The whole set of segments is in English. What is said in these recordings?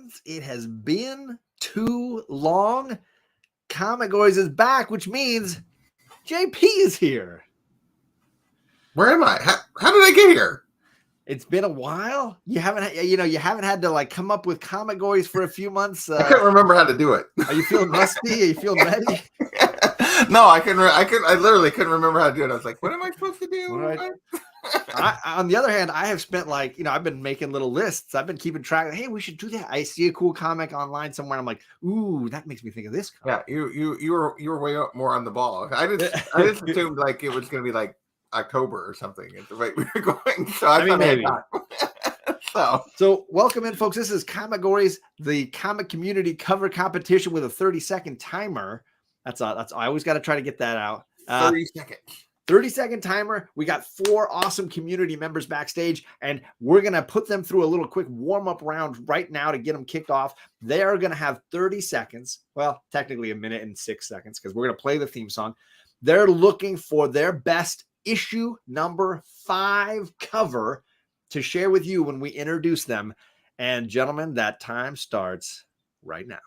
friends. It has been too long. ComicGories is back, which means JP is here. Where am I? How did I get here? It's been a while. You haven't had to like come up with ComicGories for a few months. I couldn't remember how to do it. Are you feeling rusty? Are you feeling ready? No, I literally couldn't remember how to do it. I was like, what am I supposed to do? On the other hand, I have spent I've been making little lists. I've been keeping track. Hey, we should do that. I see a cool comic online somewhere. I'm like, ooh, that makes me think of this comic. Yeah, you were way more on the ball. I just assumed like it was going to be like October or something at the rate we were going. So I thought maybe. So welcome in, folks. This is ComicGories, the comic community cover competition with a 30-second timer. That's I always got to try to get that out. 30 seconds. 30-second timer. We got 4 awesome community members backstage, and we're going to put them through a little quick warm-up round right now to get them kicked off. They are going to have 30 seconds. Well, technically 1 minute and 6 seconds because we're going to play the theme song. They're looking for their best issue number 5 cover to share with you when we introduce them. And gentlemen, that time starts right now.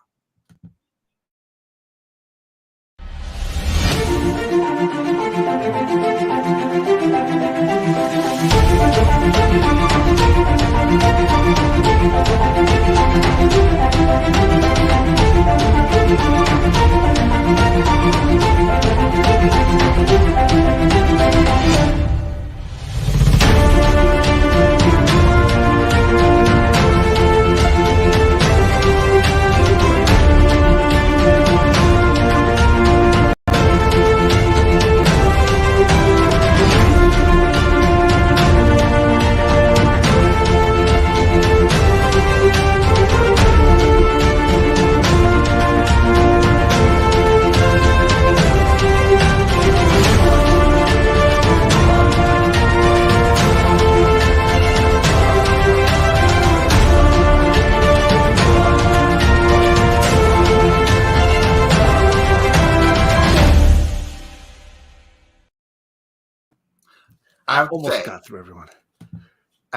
I almost got through everyone.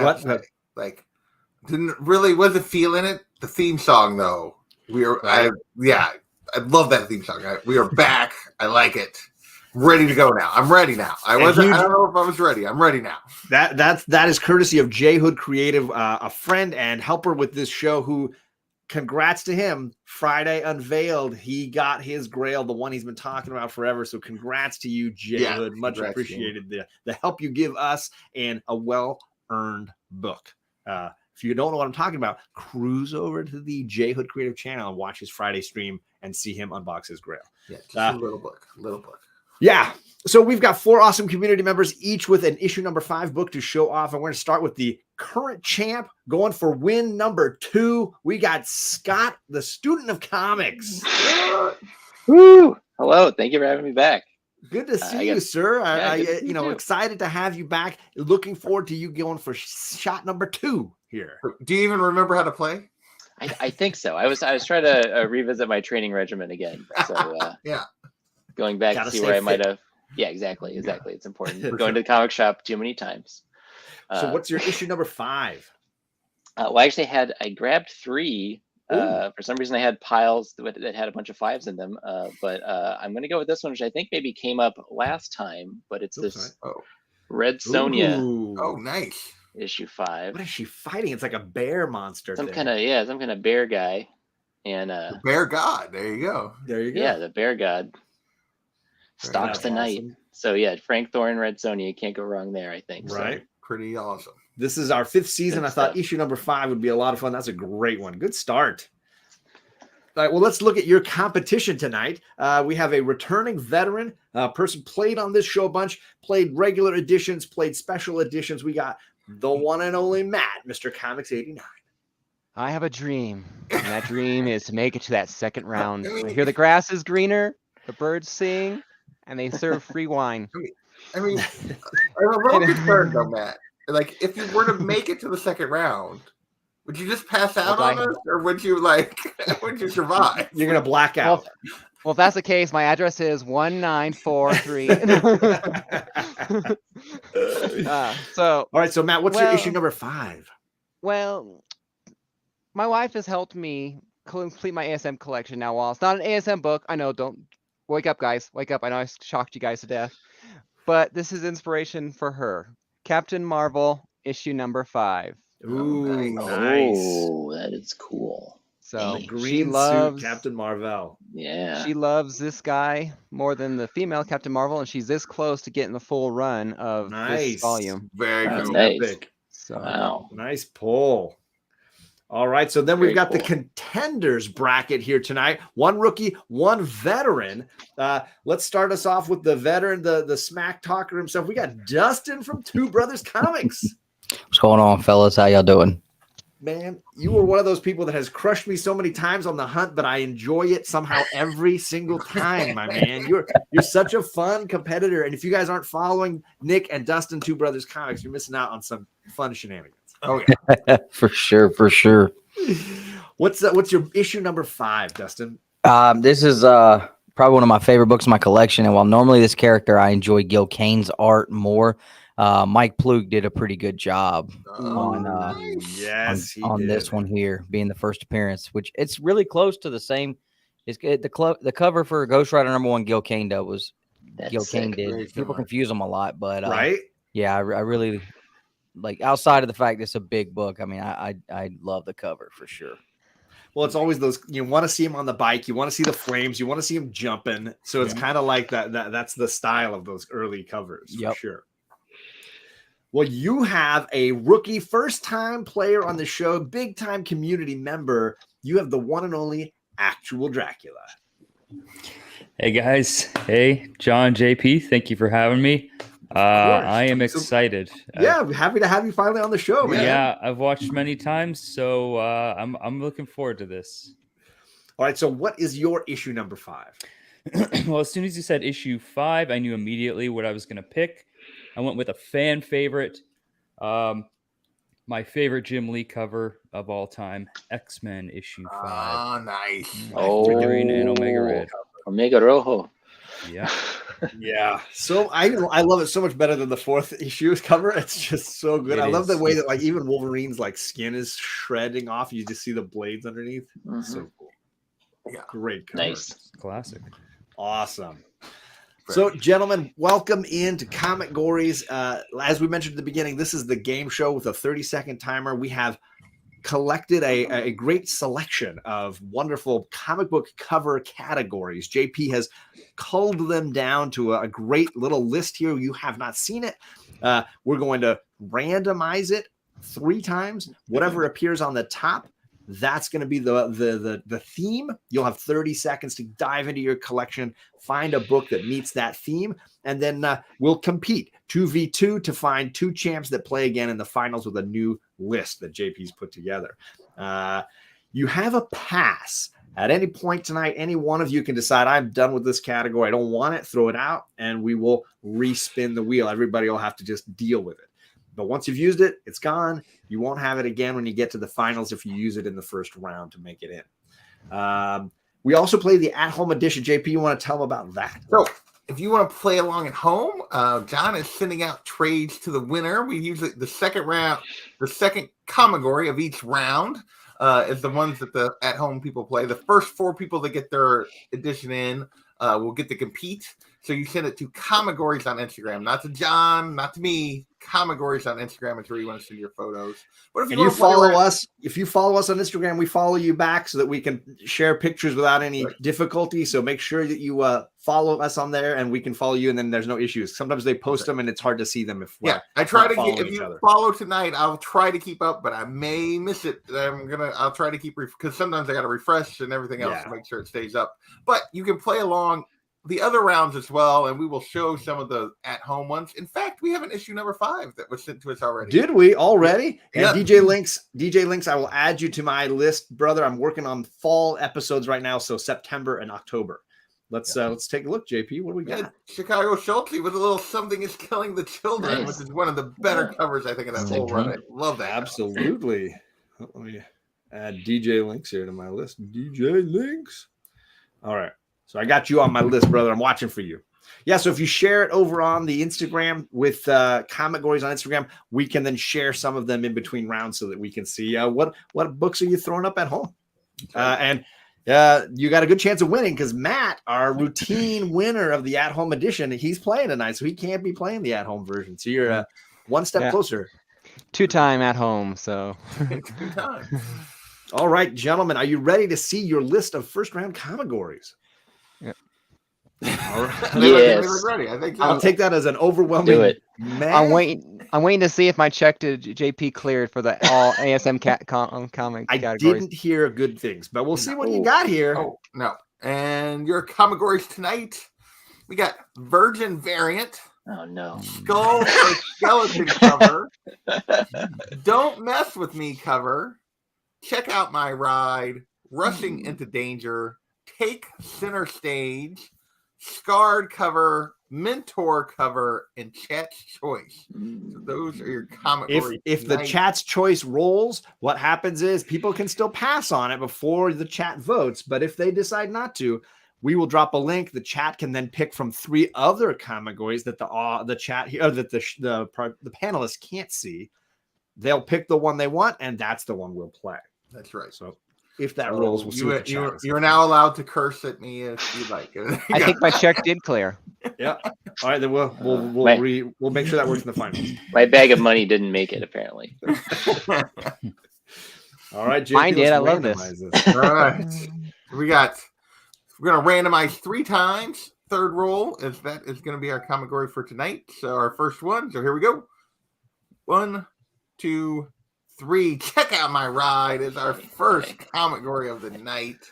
Wasn't feeling it. The theme song though, I love that theme song. We are back. I like it. Ready to go now. I'm ready now. I don't know if I was ready. I'm ready now. That is courtesy of J Hood Creative, a friend and helper with this show. Who, congrats to him. Friday unveiled. He got his Grail, the one he's been talking about forever. So congrats to you, J Hood. Much appreciated the help you give us and a well-earned book. If you don't know what I'm talking about, cruise over to the J Hood Creative channel and watch his Friday stream and see him unbox his Grail. Yeah, just a little book. Yeah. So we've got 4 awesome community members, each with an issue number 5 book to show off. And we're going to start with the current champ going for win number 2. We got Scott, the student of comics. Woo! Hello. Thank you for having me back. Good to see you, sir. Excited to have you back. Looking forward to you going for shot number 2 here. Do you even remember how to play? I think so. I was trying to revisit my training regimen again. So yeah. Going back to see where I might have. Yeah, exactly. It's important. We're going to the comic shop too many times. So what's your issue number 5? Well, I actually I grabbed 3. For some reason, I had piles that had a bunch of 5s in them. But I'm going to go with this one, which I think maybe came up last time. But it's this Red Sonja. Oh, nice. Issue 5. What is she fighting? It's like a bear monster. Some kind of bear guy. And the bear god. There you go. Yeah, the bear god. Stalks the night. So yeah, Frank Thorne, Red Sonja, you can't go wrong there, I think. Right. So. Pretty awesome. This is our 5th season. Good stuff. I thought issue number 5 would be a lot of fun. That's a great one. Good start. All right, well, let's look at your competition tonight. We have a returning veteran, person played on this show a bunch, played regular editions, played special editions. We got the one and only Matt, Mr. Comics 89. I have a dream, and that dream is to make it to that second round. I hear the grass is greener, the birds sing, and they serve free wine. I'm a little concerned though, Matt. Like, if you were to make it to the second round, would you just pass out on us, or would you survive? You're gonna black out. Well, if that's the case, my address is 1943. All right, so Matt, what's your issue number 5? Well, my wife has helped me complete my ASM collection now. While it's not an ASM book, I know, don't wake up, guys. Wake up. I know I shocked you guys to death. But this is inspiration for her. Captain Marvel, issue number 5. Ooh, nice. Oh, that is cool. So The green she loves suit Captain Marvel. Yeah. She loves this guy more than the female Captain Marvel, and she's this close to getting the full run of this volume. Very That's cool. nice. Epic. So Wow. Nice pull. All right, so then we've Very got the cool. contenders bracket here tonight. One rookie, one veteran. Let's start us off with the veteran, the smack talker himself. We got Dustin from Two Brothers Comics. What's going on, fellas? How y'all doing? Man, you were one of those people that has crushed me so many times on the hunt, but I enjoy it somehow every single time, my man. You're such a fun competitor, and if you guys aren't following Nick and Dustin Two Brothers Comics, you're missing out on some fun shenanigans. Oh yeah, For sure. What's your issue number 5, Dustin? This is probably one of my favorite books in my collection. And while normally this character, I enjoy Gil Kane's art more, Mike Plug did a pretty good job on Yes, on this one here, being the first appearance, which it's really close to the same. The cover for Ghost Rider #1 Gil Kane was That's Gil Kane sick. did. Very People similar. confuse them a lot, but right? yeah, I really like, outside of the fact it's a big book. I mean, I love the cover for sure. Well, it's always those, you want to see him on the bike, you want to see the flames, you want to see him jumping. So it's kind of like that's the style of those early covers for sure. Well, you have a rookie, first-time player on the show, big-time community member. You have the one and only Actual Dracula. Hey guys, hey John, JP, thank you for having me. I am excited. Yeah, happy to have you finally on the show, man. Yeah, I've watched many times, so I'm looking forward to this. All right, so what is your issue number 5? Well, as soon as you said issue 5, I knew immediately what I was going to pick. I went with a fan favorite, my favorite Jim Lee cover of all time, X-Men issue 5. Ah, nice. Omega Green and Omega Red. Omega Rojo. Yeah. Yeah, so I love it so much better than the 4th issue cover. It's just so good. I love the way that, like, even Wolverine's like skin is shredding off. You just see the blades underneath. So cool. Yeah, great cover. Nice. Classic. Awesome. So, gentlemen, welcome into ComicGories. As we mentioned at the beginning, this is the game show with a 30-second timer. We have collected a great selection of wonderful comic book cover categories. JP has culled them down to a great little list here. You have not seen it. We're going to randomize it 3 times. Whatever appears on the top, that's going to be the theme. You'll have 30 seconds to dive into your collection, find a book that meets that theme, and then we'll compete 2v2 to find 2 champs that play again in the finals with a new list that JP's put together. You have a pass. At any point tonight, any one of you can decide, I'm done with this category. I don't want it, throw it out, and we will respin the wheel. Everybody will have to just deal with it. But once you've used it, it's gone. You won't have it again when you get to the finals if you use it in the first round to make it in. We also play the at-home edition. JP, you want to tell them about that? So if you want to play along at home, John is sending out trades to the winner. We usually the second ComicGory of each round is the ones that the at-home people play. The first 4 people that get their edition in will get to compete. So you send it to ComicGories on Instagram, not to John, not to me. ComicGories on Instagram is where you want to send your photos. But if you follow us on Instagram, we follow you back so that we can share pictures without any difficulty. So make sure that you follow us on there, and we can follow you, and then there's no issues. Sometimes they post them, and it's hard to see them if I try to get, if you follow tonight, I'll try to keep up, but I may miss it. I'll try to keep because sometimes I got to refresh and everything else to make sure it stays up. But you can play along the other rounds as well, and we will show some of the at-home ones. In fact, we have an issue number 5 that was sent to us already. Did we already? Yeah. And DJ Links, I will add you to my list, brother. I'm working on fall episodes right now, so September and October. Let's take a look, JP. What do we got? Yeah, Chicago Schulte with a little "Something Is Killing the Children," which is one of the better covers I think of that whole run. I love that. Absolutely. Let me add DJ Links here to my list. DJ Links. All right. So I got you on my list, brother. I'm watching for you. Yeah, so if you share it over on the Instagram with ComicGories on Instagram, we can then share some of them in between rounds so that we can see what books are you throwing up at home. And you got a good chance of winning because Matt, our routine winner of the at-home edition, he's playing tonight, so he can't be playing the at-home version. So you're one step closer. 2-time at home, so. 2 times. All right, gentlemen, are you ready to see your list of first-round ComicGories? Yep. All right. Yes. Ready. I think I'll take that as an overwhelming. Do it. I'm waiting to see if my check to JP cleared for the all ASM comic I categories. didn't hear good things, but we'll see what you got here. Oh, no. And your ComicGories tonight, we got Virgin Variant, Oh no. Skull or Skeleton cover, Don't Mess With Me cover, Check Out My Ride, Rushing Into Danger, Take Center Stage, Scarred cover, Mentor cover, and Chat's Choice. So those are your ComicGories. If the chat's choice rolls, what happens is people can still pass on it before the chat votes. But if they decide not to, we will drop a link. The chat can then pick from 3 other ComicGories that the chat here, that the panelists can't see. They'll pick the one they want, and that's the one we'll play. That's right. So if that rolls, we'll see what the chat is. You're now allowed to curse at me if you like. I think my check did clear. Yeah. All right, then we'll make sure that works in the finals. My bag of money didn't make it, apparently. All right, JP, Mine did. I love this. All right. We're gonna randomize 3 times. Third roll is going to be our ComicGory for tonight. So our first one. So here we go. 1, 2, 3. Check Out My Ride is our first ComicGory of the night.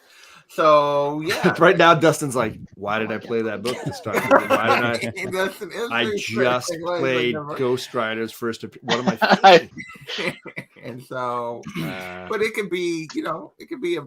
So yeah, right now Dustin's like, why did I play that book this time? Why did I just played Ghost Rider's first. What am I thinking? And so, but it could be, it could be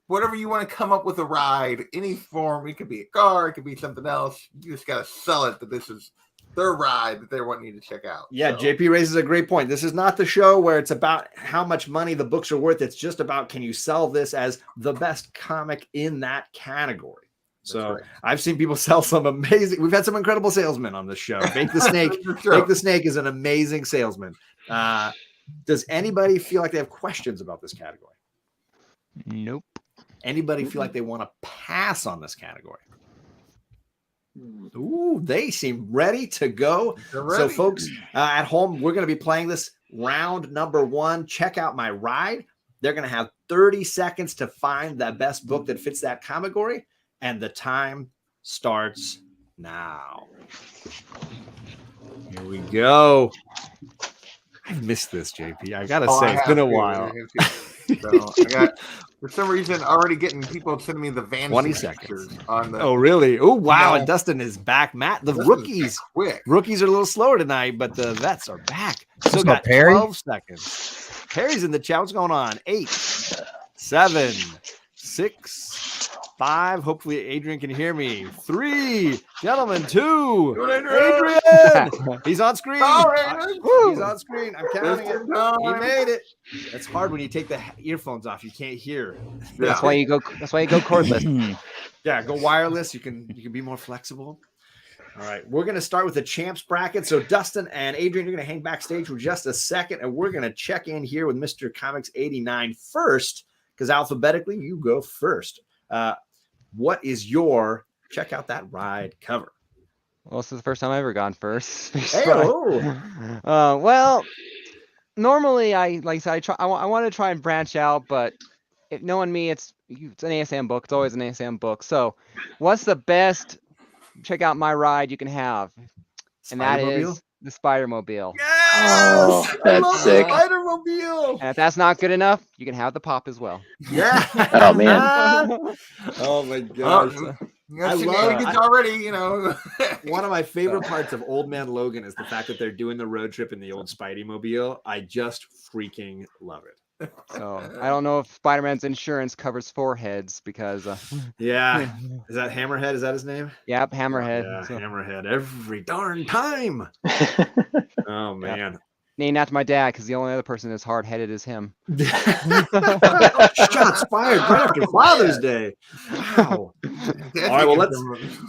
whatever you want to come up with a ride, any form. It could be a car, it could be something else. You just got to sell it that this is their ride that they want you to check out. Yeah, so. JP raises a great point. This is not the show where it's about how much money the books are worth. It's just about, can you sell this as the best comic in that category? So right. I've seen people sell some amazing. We've had some incredible salesmen on this show. Bake the Snake. Bake the Snake is an amazing salesman. Does anybody feel like they have questions about this category? Nope. Anybody feel like they want to pass on this category? Ooh, they seem ready to go. So, folks at home, we're going to be playing this round number 1. Check Out My Ride. They're going to have 30 seconds to find the best book that fits that ComicGory, and the time starts now. Here we go. I missed this, JP. I got to say, it's been a while. So I got, for some reason, already getting people sending me the Van 20 seconds on the. Oh, really? Oh, wow. And Dustin is back. Matt, the rookies are a little slower tonight, but the vets are back. Still got 12 seconds. Perry's in the chat. What's going on? 8, 7, 6, 5. Hopefully, Adrian can hear me. 3, gentlemen. 2. Adrian! He's on screen. He's on screen. I'm counting it. He made it. That's hard when you take the earphones off. You can't hear. That's why you go. That's why you go cordless. Yeah, go wireless. You can be more flexible. All right, we're going to start with the champs bracket. So Dustin and Adrian, you're going to hang backstage for just a second, and we're going to check in here with Mr. Comics 89 first, because alphabetically you go first. What is your Check Out That Ride cover? Well, this is the first time I've ever gone first. Well, normally I want to try and branch out, but if knowing me, it's an ASM book. It's always an ASM book. So, what's the best Check Out My Ride you can have? And that is the Spider-Mobile. Yes! Oh, that's sick. Spider-Mobile. And if that's not good enough, you can have the pop as well. Yeah. Oh man. Oh my gosh. I love it already, One of my favorite parts of Old Man Logan is the fact that they're doing the road trip in the old Spidey mobile. I just freaking love it. So I don't know if Spider-Man's insurance covers foreheads because yeah. Is that Hammerhead? Is that his name? Yep, Hammerhead. Yeah, so. Hammerhead every darn time. Oh man. Yep. Named after my dad because the only other person that's hard-headed is him. Shots fired right after Father's Day. Wow. All right, well,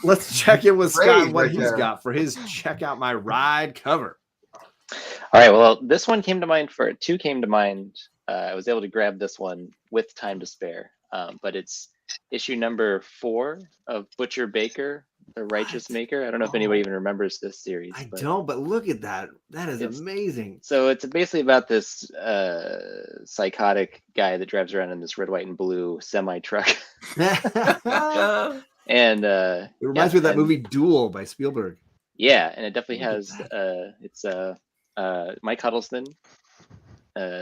let's check in with Scott and what right he's there. got for his Check Out My Ride cover. All right, well, this one came to mind two came to mind. I was able to grab this one with time to spare, but it's issue number 4 of Butcher Baker, the Righteous Maker. I don't know if anybody even remembers this series. I don't, but look at that. That is amazing. So it's basically about this psychotic guy that drives around in this red, white, and blue semi-truck. And it reminds me of that movie Duel by Spielberg. Yeah, and it definitely has it's Mike Huddleston,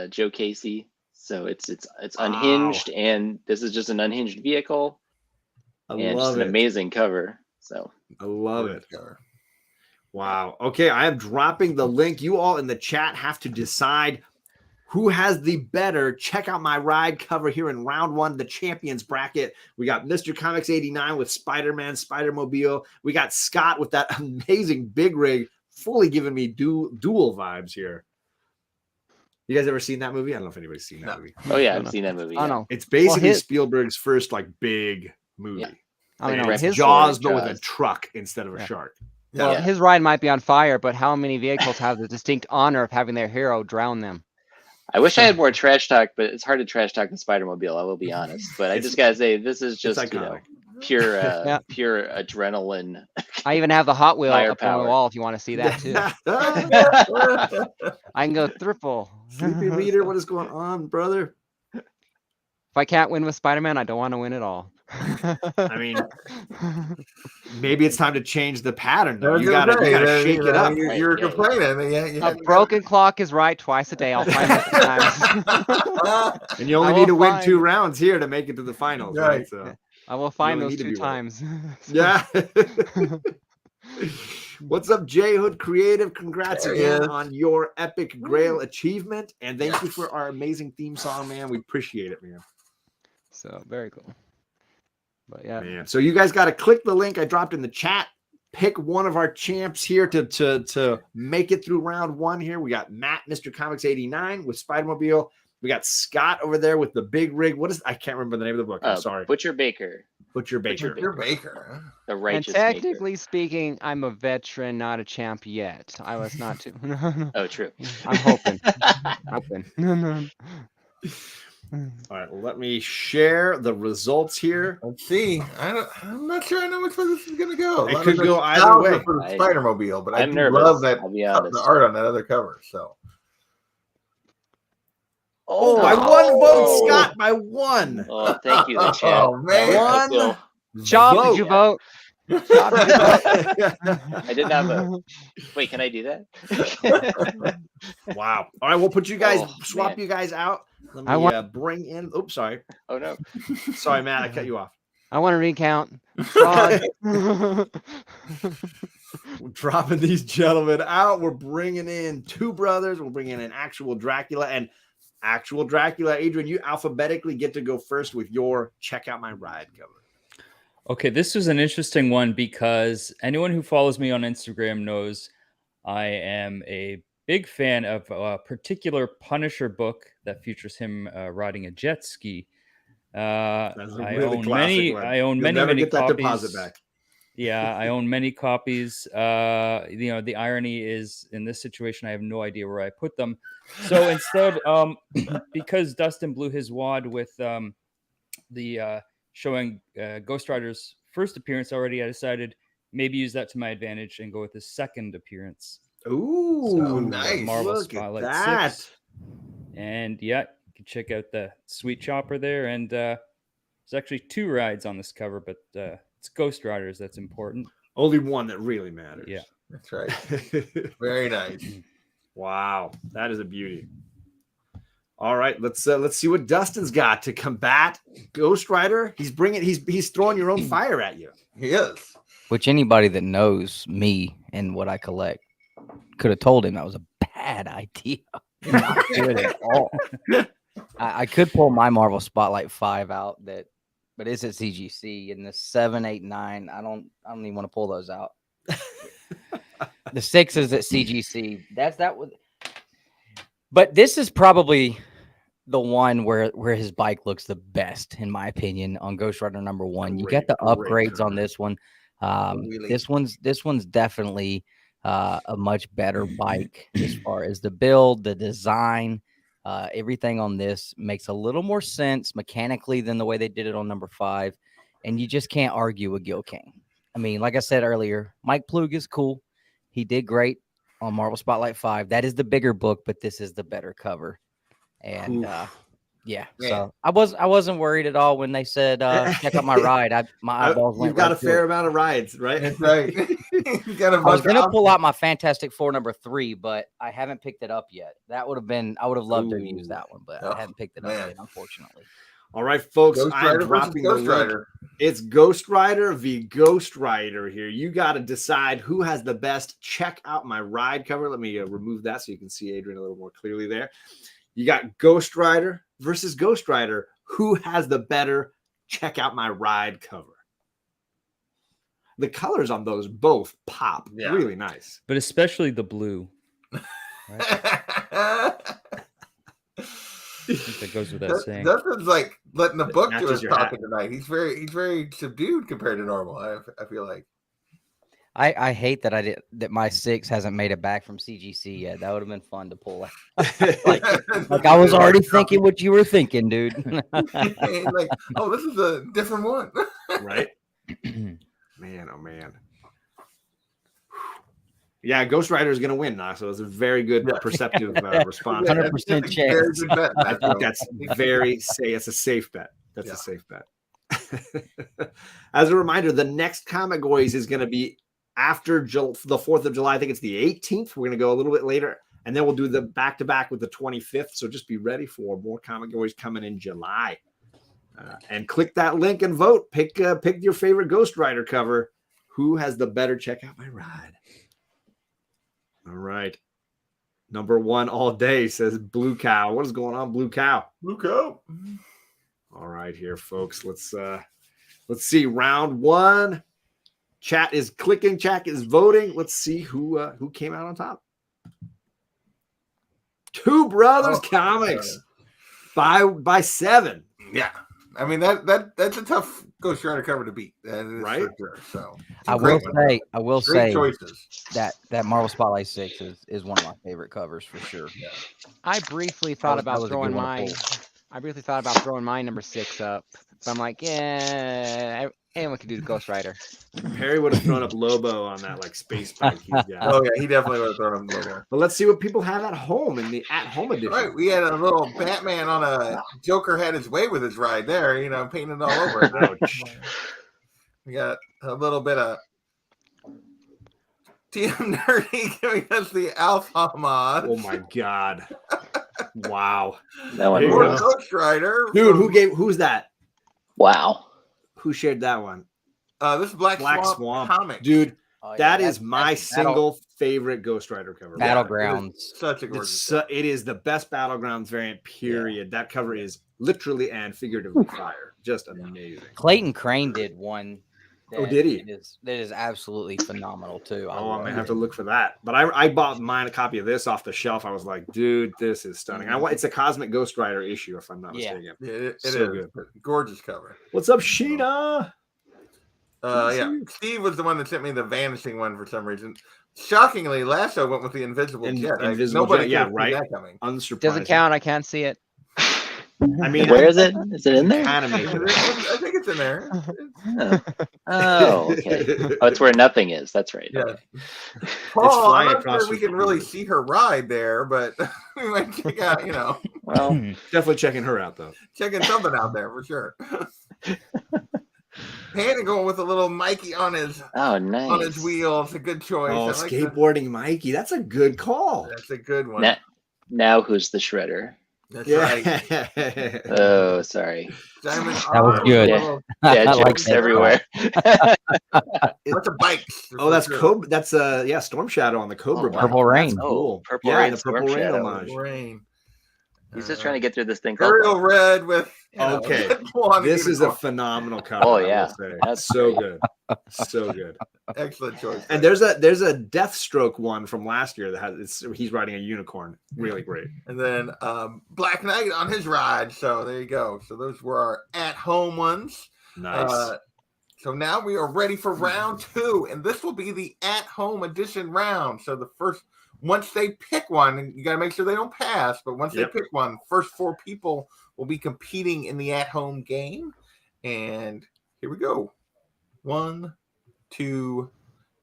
Joe Casey. So it's unhinged, and this is just an unhinged vehicle. And just an amazing cover. So I love it. Wow. Okay, I am dropping the link. You all in the chat have to decide who has the better Check Out My Ride cover here in round 1, the champions bracket. We got Mr. Comics 89 with Spider-Man, Spider-Mobile. We got Scott with that amazing big rig, fully giving me dual vibes here. You guys ever seen that movie? I don't know if anybody's seen that movie. Oh yeah, I've seen that movie. Oh no, it's basically Spielberg's first like big movie. Yeah. I mean, it's his Jaws, but with a truck instead of a shark. Well, his ride might be on fire, but how many vehicles have the distinct honor of having their hero drown them? I wish I had more trash talk, but it's hard to trash talk the Spider-Mobile, I will be honest. But I just gotta say, this is just pure pure adrenaline. I even have the Hot Wheel up on Firepower. the wall if you want to see that too. I can go triple. Sleepy reader, what is going on, brother? If I can't win with Spider-Man, I don't want to win at all. I mean, maybe it's time to change the pattern. Though. You gotta shake it up. You're complaining. A broken clock is right twice a day. I'll find it times. And you only need to win 2 rounds here to make it to the finals, right? So I will find those 2 times. Yeah. What's up, J Hood Creative? Congrats again on your epic Grail achievement, and thank you for our amazing theme song, man. We appreciate it, man. So very cool. But yeah, man. So you guys got to click the link I dropped in the chat. Pick one of our champs here to make it through round 1 here. We got Matt, Mr. Comics 89 with Spider-Mobile. We got Scott over there with the big rig. I can't remember the name of the book. I'm sorry. Butcher Baker. Butcher Baker. The Righteous And technically speaking, I'm a veteran, not a champ yet. I was not too. Oh, true. I'm hoping. All right, well, let me share the results here. Let's see. I'm not sure I know which way this is going to go. It could go either way. For the Spider-Mobile, but I'm I nervous, love that I'll be honest. the art on that other cover. So. Oh, by 1 vote, Scott, by 1. Oh, thank you, the chat. Oh, man. 1 Job, did you vote? I did not vote. Wait, can I do that? Wow. All right, we'll put you guys, swap you guys out. Let me bring in. Oops, sorry. Oh, no. Sorry, Matt, I cut you off. I want to recount. Fraud. We're dropping these gentlemen out. We're bringing in 2 brothers. We're bringing in Actual Dracula and Actual Dracula. Adrian, you alphabetically get to go first with your Check Out My Ride cover. Okay, this was an interesting one because anyone who follows me on Instagram knows I am a big fan of a particular Punisher book that features him riding a jet ski. I own many get that copies. deposit back. Yeah, I own many copies. The irony is in this situation, I have no idea where I put them. So instead, because Dustin blew his wad with the showing Ghost Rider's first appearance already, I decided maybe use that to my advantage and go with his second appearance. Ooh, nice. Marvel Look Spotlight at that. 6. And yeah, you can check out the sweet chopper there. And there's actually 2 rides on this cover, but it's Ghost Riders that's important. Only one that really matters. Yeah, that's right. Very nice. Wow, that is a beauty. All right, let's see what Dustin's got to combat Ghost Rider. He's throwing your own fire at you. He is. Which anybody that knows me and what I collect could have told him that was a bad idea. Not good at all. I could pull my Marvel Spotlight 5 out, but it's at CGC, and the 7, 8, 9. I don't even want to pull those out. The 6 is at CGC. But this is probably the one where his bike looks the best, in my opinion, on Ghost Rider #1. You Great, get the great upgrades on cover. this one. Really? This one's definitely a much better bike as far as the build, the design, everything on this makes a little more sense mechanically than the way they did it on #5, and you just can't argue with Gil King. I mean, like I said earlier, Mike Plug is cool. He did great on Marvel Spotlight 5. That is the bigger book, but this is the better cover. And yeah, Man. so I wasn't worried at all when they said check out my ride. My eyeballs went You've got right a to fair it. amount of rides, right? That's right. You got a I was bunch gonna of pull out my Fantastic Four #3, but I haven't picked it up yet. I would have loved to use that one, but I haven't picked it up yet, unfortunately. All right, folks, Ghost I'm Rider versus dropping the Ghost link. Rider. It's Ghost Rider v. Ghost Rider here. You got to decide who has the best. Check out my ride cover. Let me remove that so you can see Adrian a little more clearly there. You got Ghost Rider versus Ghost Rider. Who has the better? Check out my ride cover. The colors on those both pop. Yeah. Really nice. But especially the blue. I think that goes without saying. Dustin's like letting the book do Matches his your talking tonight. He's very subdued compared to normal. I feel like. I hate that my 6 hasn't made it back from CGC yet. That would have been fun to pull out. like I was already thinking what you were thinking, dude. Like, oh, this is a different one. Right? Man, oh man. Yeah, Ghost Rider is going to win now, so it's a very good perceptive response. 100% chance. I think that's it's a safe bet. That's a safe bet. As a reminder, the next ComicGories is going to be after the 4th of July. I think it's the 18th. We're going to go a little bit later, and then we'll do the back-to-back with the 25th. So just be ready for more ComicGories coming in July. And click that link and vote. Pick your favorite Ghost Rider cover. Who has the better? Check out my ride. All right. #1 all day says Blue Cow. What is going on, Blue Cow? Blue Cow. All right, here, folks. Let's see. Round 1. Chat is clicking. Chat is voting. Let's see who came out on top. Two Brothers Comics by 7. Yeah. I mean that's a tough Ghost Rider cover to beat, right? For sure. So I will say choices. that Marvel Spotlight 6 is one of my favorite covers for sure. Yeah. I briefly thought about throwing my #6 up, but I'm like, yeah, anyone can do the Ghost Rider. Perry would have thrown up Lobo on that like space bike he's got. Oh yeah, he definitely would have thrown him Lobo. But let's see what people have at home in the at-home edition. Right, we had a little Batman on a Joker had his way with his ride there, painted all over it. We got a little bit of TM Nerdy giving us the Alpha mod. Oh my god! Wow. That one. Ghost Rider, dude. Who's that? Wow. Who shared that one? This is Black Swamp Comics. Dude. That is my single favorite Ghost Rider cover. Battlegrounds. Such a gorgeous. It is the best Battlegrounds variant, period. Yeah. That cover is literally and figuratively fire. Just amazing. Clayton Crane did one. Did he? That is absolutely phenomenal too. I'm gonna have to look for that. But I bought a copy of this off the shelf. I was like, dude, this is stunning. It's a Cosmic Ghost Rider issue, if I'm not mistaken. Yeah, it so is. Good. Gorgeous cover. What's up, Sheena? Yeah, Steve was the one that sent me the Vanishing one for some reason. Shockingly, Lasso went with the Invisible Jet. Nobody Jet, right? That coming. Unsurprising. Doesn't count. I can't see it. I mean, where is it? Is it in there? Animated. I think it's in there. Oh, okay. Oh, it's where nothing is. That's right. Yeah. Okay. Paul, I'm not sure we can really see her ride there, but we might check out, Well, definitely checking her out, though. Checking something out there for sure. Hannah going with a little Mikey on his wheel. It's a good choice. Oh, skateboarding Mikey. That's a good call. That's a good one. Now who's the shredder? That's right. Oh, sorry. That was good. Yeah, jokes everywhere. What's a bike? Oh, that's Cobra. That's Storm Shadow on the Cobra. Purple Rain. Cool. Purple Rain. The Purple Rain homage. Rain. He's just trying to get through this thing. Arial red with. Okay. This is a phenomenal cover. Oh, I will yeah. say. That's so great. good. So good. Excellent choice. And there's a Deathstroke one from last year that has he's riding a unicorn. Really great. And then Black Knight on his ride. So there you go. So those were our at-home ones. Nice. So now we are ready for round 2, and this will be the at-home edition round. So the first, once they pick one, and you got to make sure they don't pass, but once they pick one, first 4 people will be competing in the at-home game. And here we go. 1, 2,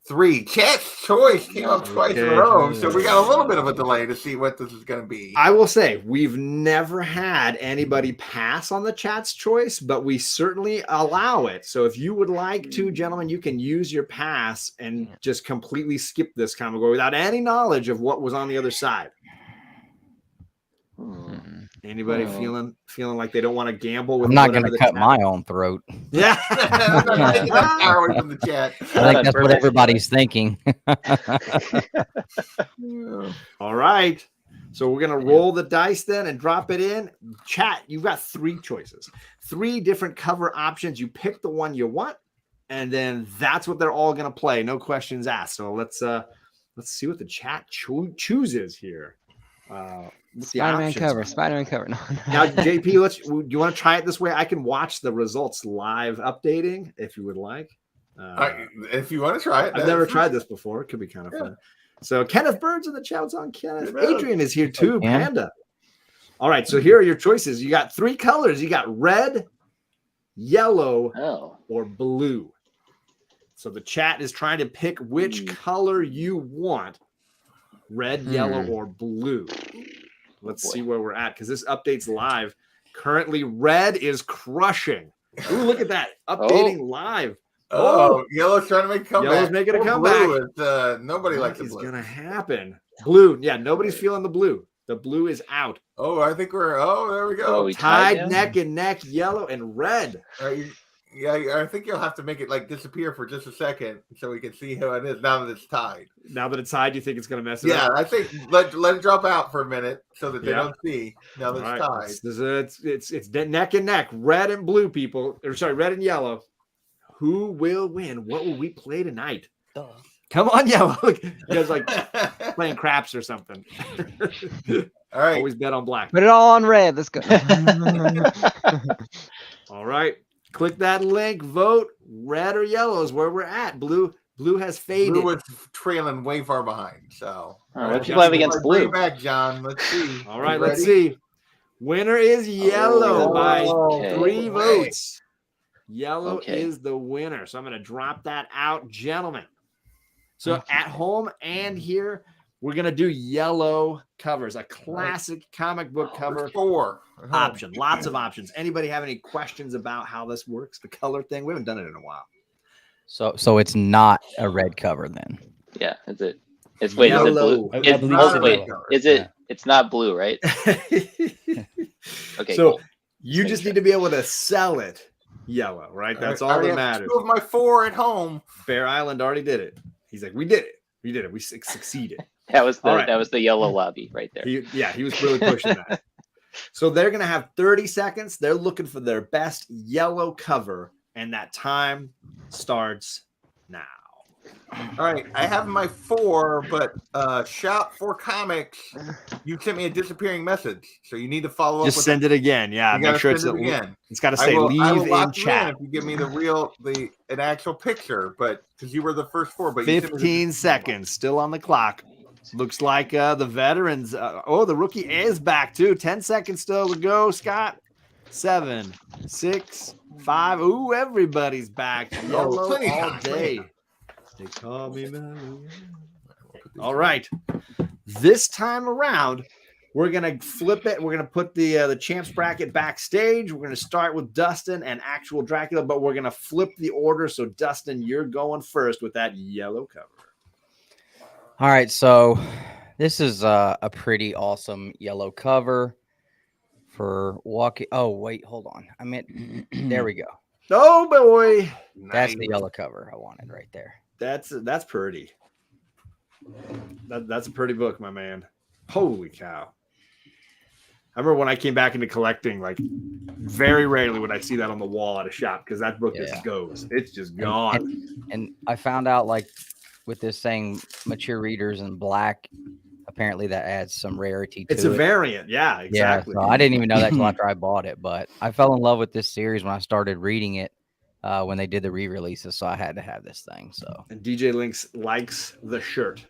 3. Chat's choice came up twice in a row, so we got a little bit of a delay to see what this is going to be. I will say we've never had anybody pass on the chat's choice, but we certainly allow it. So if you would like to, gentlemen, you can use your pass and just completely skip this comic book without any knowledge of what was on the other side. Anybody feeling like they don't want to gamble with? I'm not going to cut my own throat. Yeah. Far away from the chat. I think that's what everybody's thinking. All right. So we're going to roll the dice then and drop it in. Chat, you've got 3 choices. 3 different cover options. You pick the one you want, and then that's what they're all going to play. No questions asked. So let's see what the chat chooses here. Spider-Man cover. Spider-Man cover. No. Now, JP, do you want to try it this way? I can watch the results live updating if you would like. If you want to try it. I've never tried this before. It could be kind of fun. So Kenneth Bird's in the chat. What's on Kenneth? Adrian is here too. Panda. All right. So here are your choices. You got 3 colors. You got red, yellow, or blue. So the chat is trying to pick which color you want. Red, yellow, or blue. Let's see where we're at because this update's live. Currently, red is crushing. Ooh, look at that. Updating live. Yellow's trying to make a comeback. Yellow's making a comeback. Blue is, nobody likes the blue. It's going to happen. Blue. Yeah, nobody's feeling the blue. The blue is out. I think there we go. Tied neck and neck, yellow and red. I think you'll have to make it disappear for just a second so we can see who it is now that it's tied. Now that it's tied, you think it's going to mess it up? Yeah, I think let it drop out for a minute so that they don't see now that it's tied. It's neck and neck, red and blue people. Or sorry, red and yellow. Who will win? What will we play tonight? Come on, yellow. Look, you guys like playing craps or something. All right. Always bet on black. Put it all on red. Let's go. All right. Click that link. Vote. Red or yellow is where we're at. Blue has faded. Blue was trailing way far behind. So what people have against blue? Back, John. Let's see. All right, let's see. Winner is yellow by 3 votes. Yellow is the winner. So I'm going to drop that out, gentlemen. So at home and here, we're going to do yellow covers, a classic comic book cover. 4 option. Lots of options. Anybody have any questions about how this works? The color thing? We haven't done it in a while. So it's not a red cover then. Yeah, is it? Is it blue? It's not blue, right? Okay. So cool. you just need to be able to sell it yellow, right? That's all that matters. 2 of my 4 at home. Bear Island already did it. He's like, we did it. We did it. We succeeded. That was the yellow lobby right there. He was really pushing that. So they're going to have 30 seconds. They're looking for their best yellow cover, and that time starts now. All right, I have my 4, but Shop for Comics, you sent me a disappearing message, so you need to follow up. Just send it again. Yeah, make sure it's again. It's got to say leave in chat. If you give me an actual picture, but because you were the first 4, but 15 seconds still on the clock. Looks like the veterans. The rookie is back too. 10 seconds still to go. Scott. 7, 6, 5. Ooh, everybody's back. Yellow all day. They call me Mario. All right. This time around, we're gonna flip it. We're gonna put the champs bracket backstage. We're gonna start with Dustin and Actual Dracula, but we're gonna flip the order. So Dustin, you're going first with that yellow cover. All right, so this is a pretty awesome yellow cover for walking. Oh, wait, hold on. I meant, there we go. Oh, boy. That's the yellow cover I wanted right there. That's pretty. That's a pretty book, my man. Holy cow. I remember when I came back into collecting, like very rarely would I see that on the wall at a shop because that book just goes. It's just gone. And I found out, like, with this saying mature readers in black, apparently that adds some rarity to it. It's a variant. Yeah, exactly. Yeah, so I didn't even know that till after I bought it, but I fell in love with this series when I started reading it when they did the re-releases, so I had to have this thing. So, and DJ Lynx likes the shirt.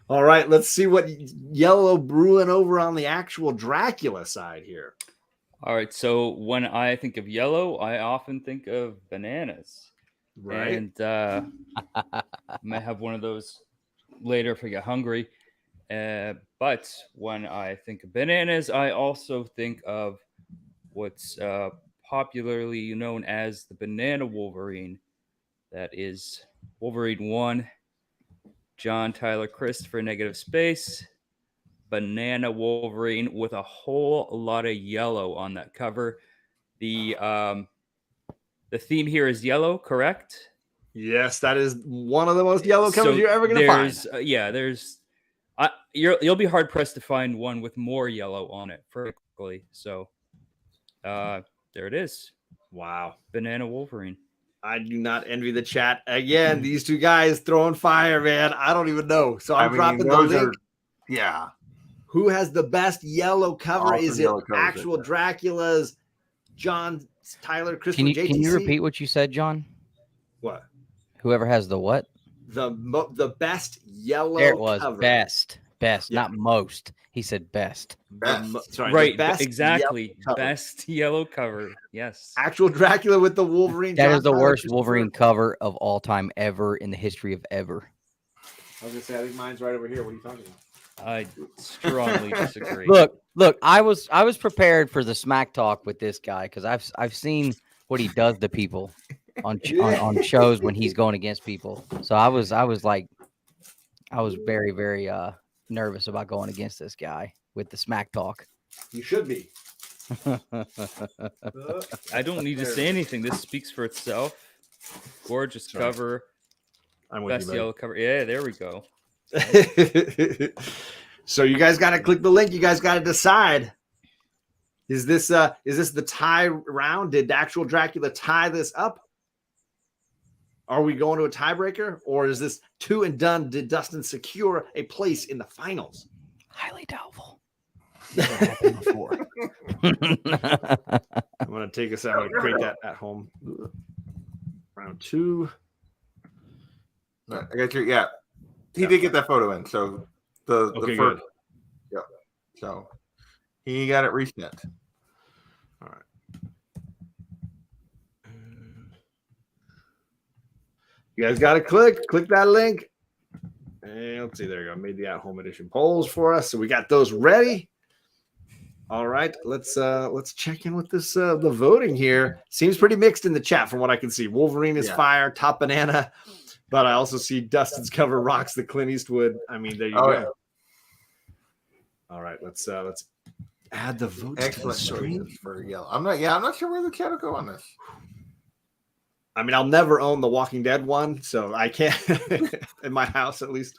All right, let's see what yellow brewing over on the actual Dracula side here. All right, so when I think of yellow, I often think of bananas. Right. And I might have one of those later if I get hungry. But when I think of bananas, I also think of what's popularly known as the banana Wolverine. That is Wolverine 1, John Tyler Christopher negative space, banana Wolverine with a whole lot of yellow on that cover. The theme here is yellow, correct? Yes, that is one of the most yellow covers you're ever going to find. You'll be hard pressed to find one with more yellow on it vertically. So there it is. Wow. Banana Wolverine. I do not envy the chat. Again, these two guys throwing fire, man. I don't even know. So I'm dropping the link. Yeah. Who has the best yellow cover? Awesome. Is it actual Dracula's John Tyler Christopher JTC? Can you repeat what you said, John? What? Whoever has the what? The best yellow There it was. cover. Best, Yeah. not most. He said best. Right, exactly. Best yellow cover. Yes. Actual Dracula with the Wolverine. That is the worst Wolverine cover of all time ever in the history of ever. I was going to say, I think mine's right over here. What are you talking about? I strongly disagree. Look, I was prepared for the smack talk with this guy because I've seen what he does to people on shows when he's going against people. So I was very, very nervous about going against this guy with the smack talk. You should be. I don't need to say anything. This speaks for itself. Gorgeous cover. I'm with Best you, yellow cover. Yeah, there we go. So you guys got to click the link. You guys got to decide. Is this the tie round? Did actual Dracula tie this up? Are we going to a tiebreaker, or is this 2 and done? Did Dustin secure a place in the finals? Highly doubtful. Never happened before. I'm going to take us out and create that at home. Round 2. I got your He did get that photo in, so the first, good. Yeah. So he got it reset. All right. You guys got to click that link. And let's see, there you go. Made the at-home edition polls for us. So we got those ready. All right, let's check in with this the voting here. Seems pretty mixed in the chat from what I can see. Wolverine is fire, top banana, but I also see Dustin's cover rocks the Clint Eastwood. I mean, there you go. Yeah. All right, let's add the votes to the screen for yellow. I'm not sure where the chat will go on this. I mean, I'll never own the Walking Dead one, so I can't in my house at least.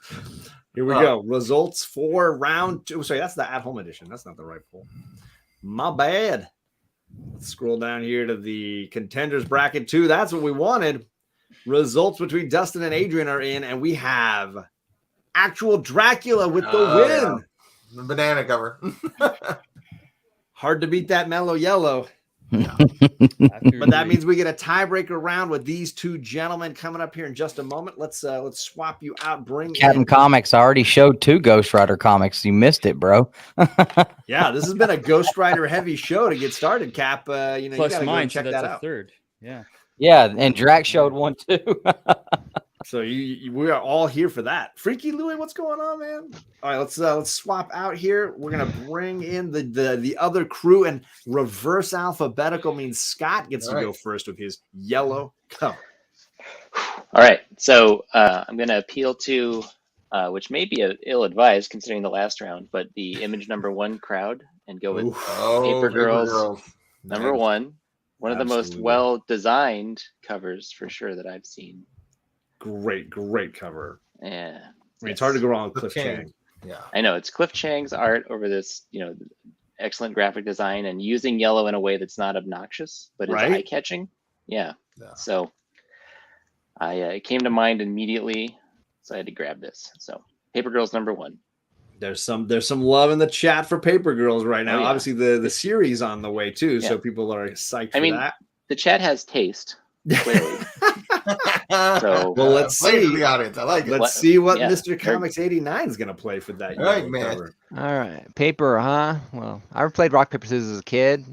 Here we go. Results for round 2. Sorry, that's the at-home edition. That's not the right poll. My bad. Let's scroll down here to the contenders bracket 2. That's what we wanted. Results between Dustin and Adrian are in, and we have actual Dracula with the win. Yeah. The banana cover. Hard to beat that mellow yellow. Yeah. But that means we get a tiebreaker round with these two gentlemen coming up here in just a moment. Let's swap you out. Bring Captain Comics. I already showed 2 Ghost Rider comics. You missed it, bro. Yeah, this has been a Ghost Rider heavy show to get started, Cap. Plus you gotta mine, go check so that's that a out. third. Yeah. Yeah, and Drac showed one too. So we are all here for that. Freaky Louie, what's going on, man? All right, let's swap out here. We're gonna bring in the other crew, and reverse alphabetical means Scott gets to go first with his yellow cover. All right, so I'm gonna appeal to which may be ill-advised considering the last round, but the image number 1 crowd and go with Paper Girls number 1. One of the most well-designed covers for sure that I've seen. Great cover. Yeah. I mean, it's hard to go wrong with Cliff Chang. Yeah. I know it's Cliff Chang's art over this, excellent graphic design and using yellow in a way that's not obnoxious, but is eye catching. Yeah. So it came to mind immediately, so I had to grab this. So Paper Girls #1. There's some love in the chat for Paper Girls right now. Oh, yeah. Obviously, the series on the way too, so people are psyched for that. The chat has taste, clearly. So well, let's see the audience. I like it. Let's see what Mr. Comics 89 is going to play for that. All right, man. Cover. All right, paper, huh? Well, I ever played rock paper scissors as a kid.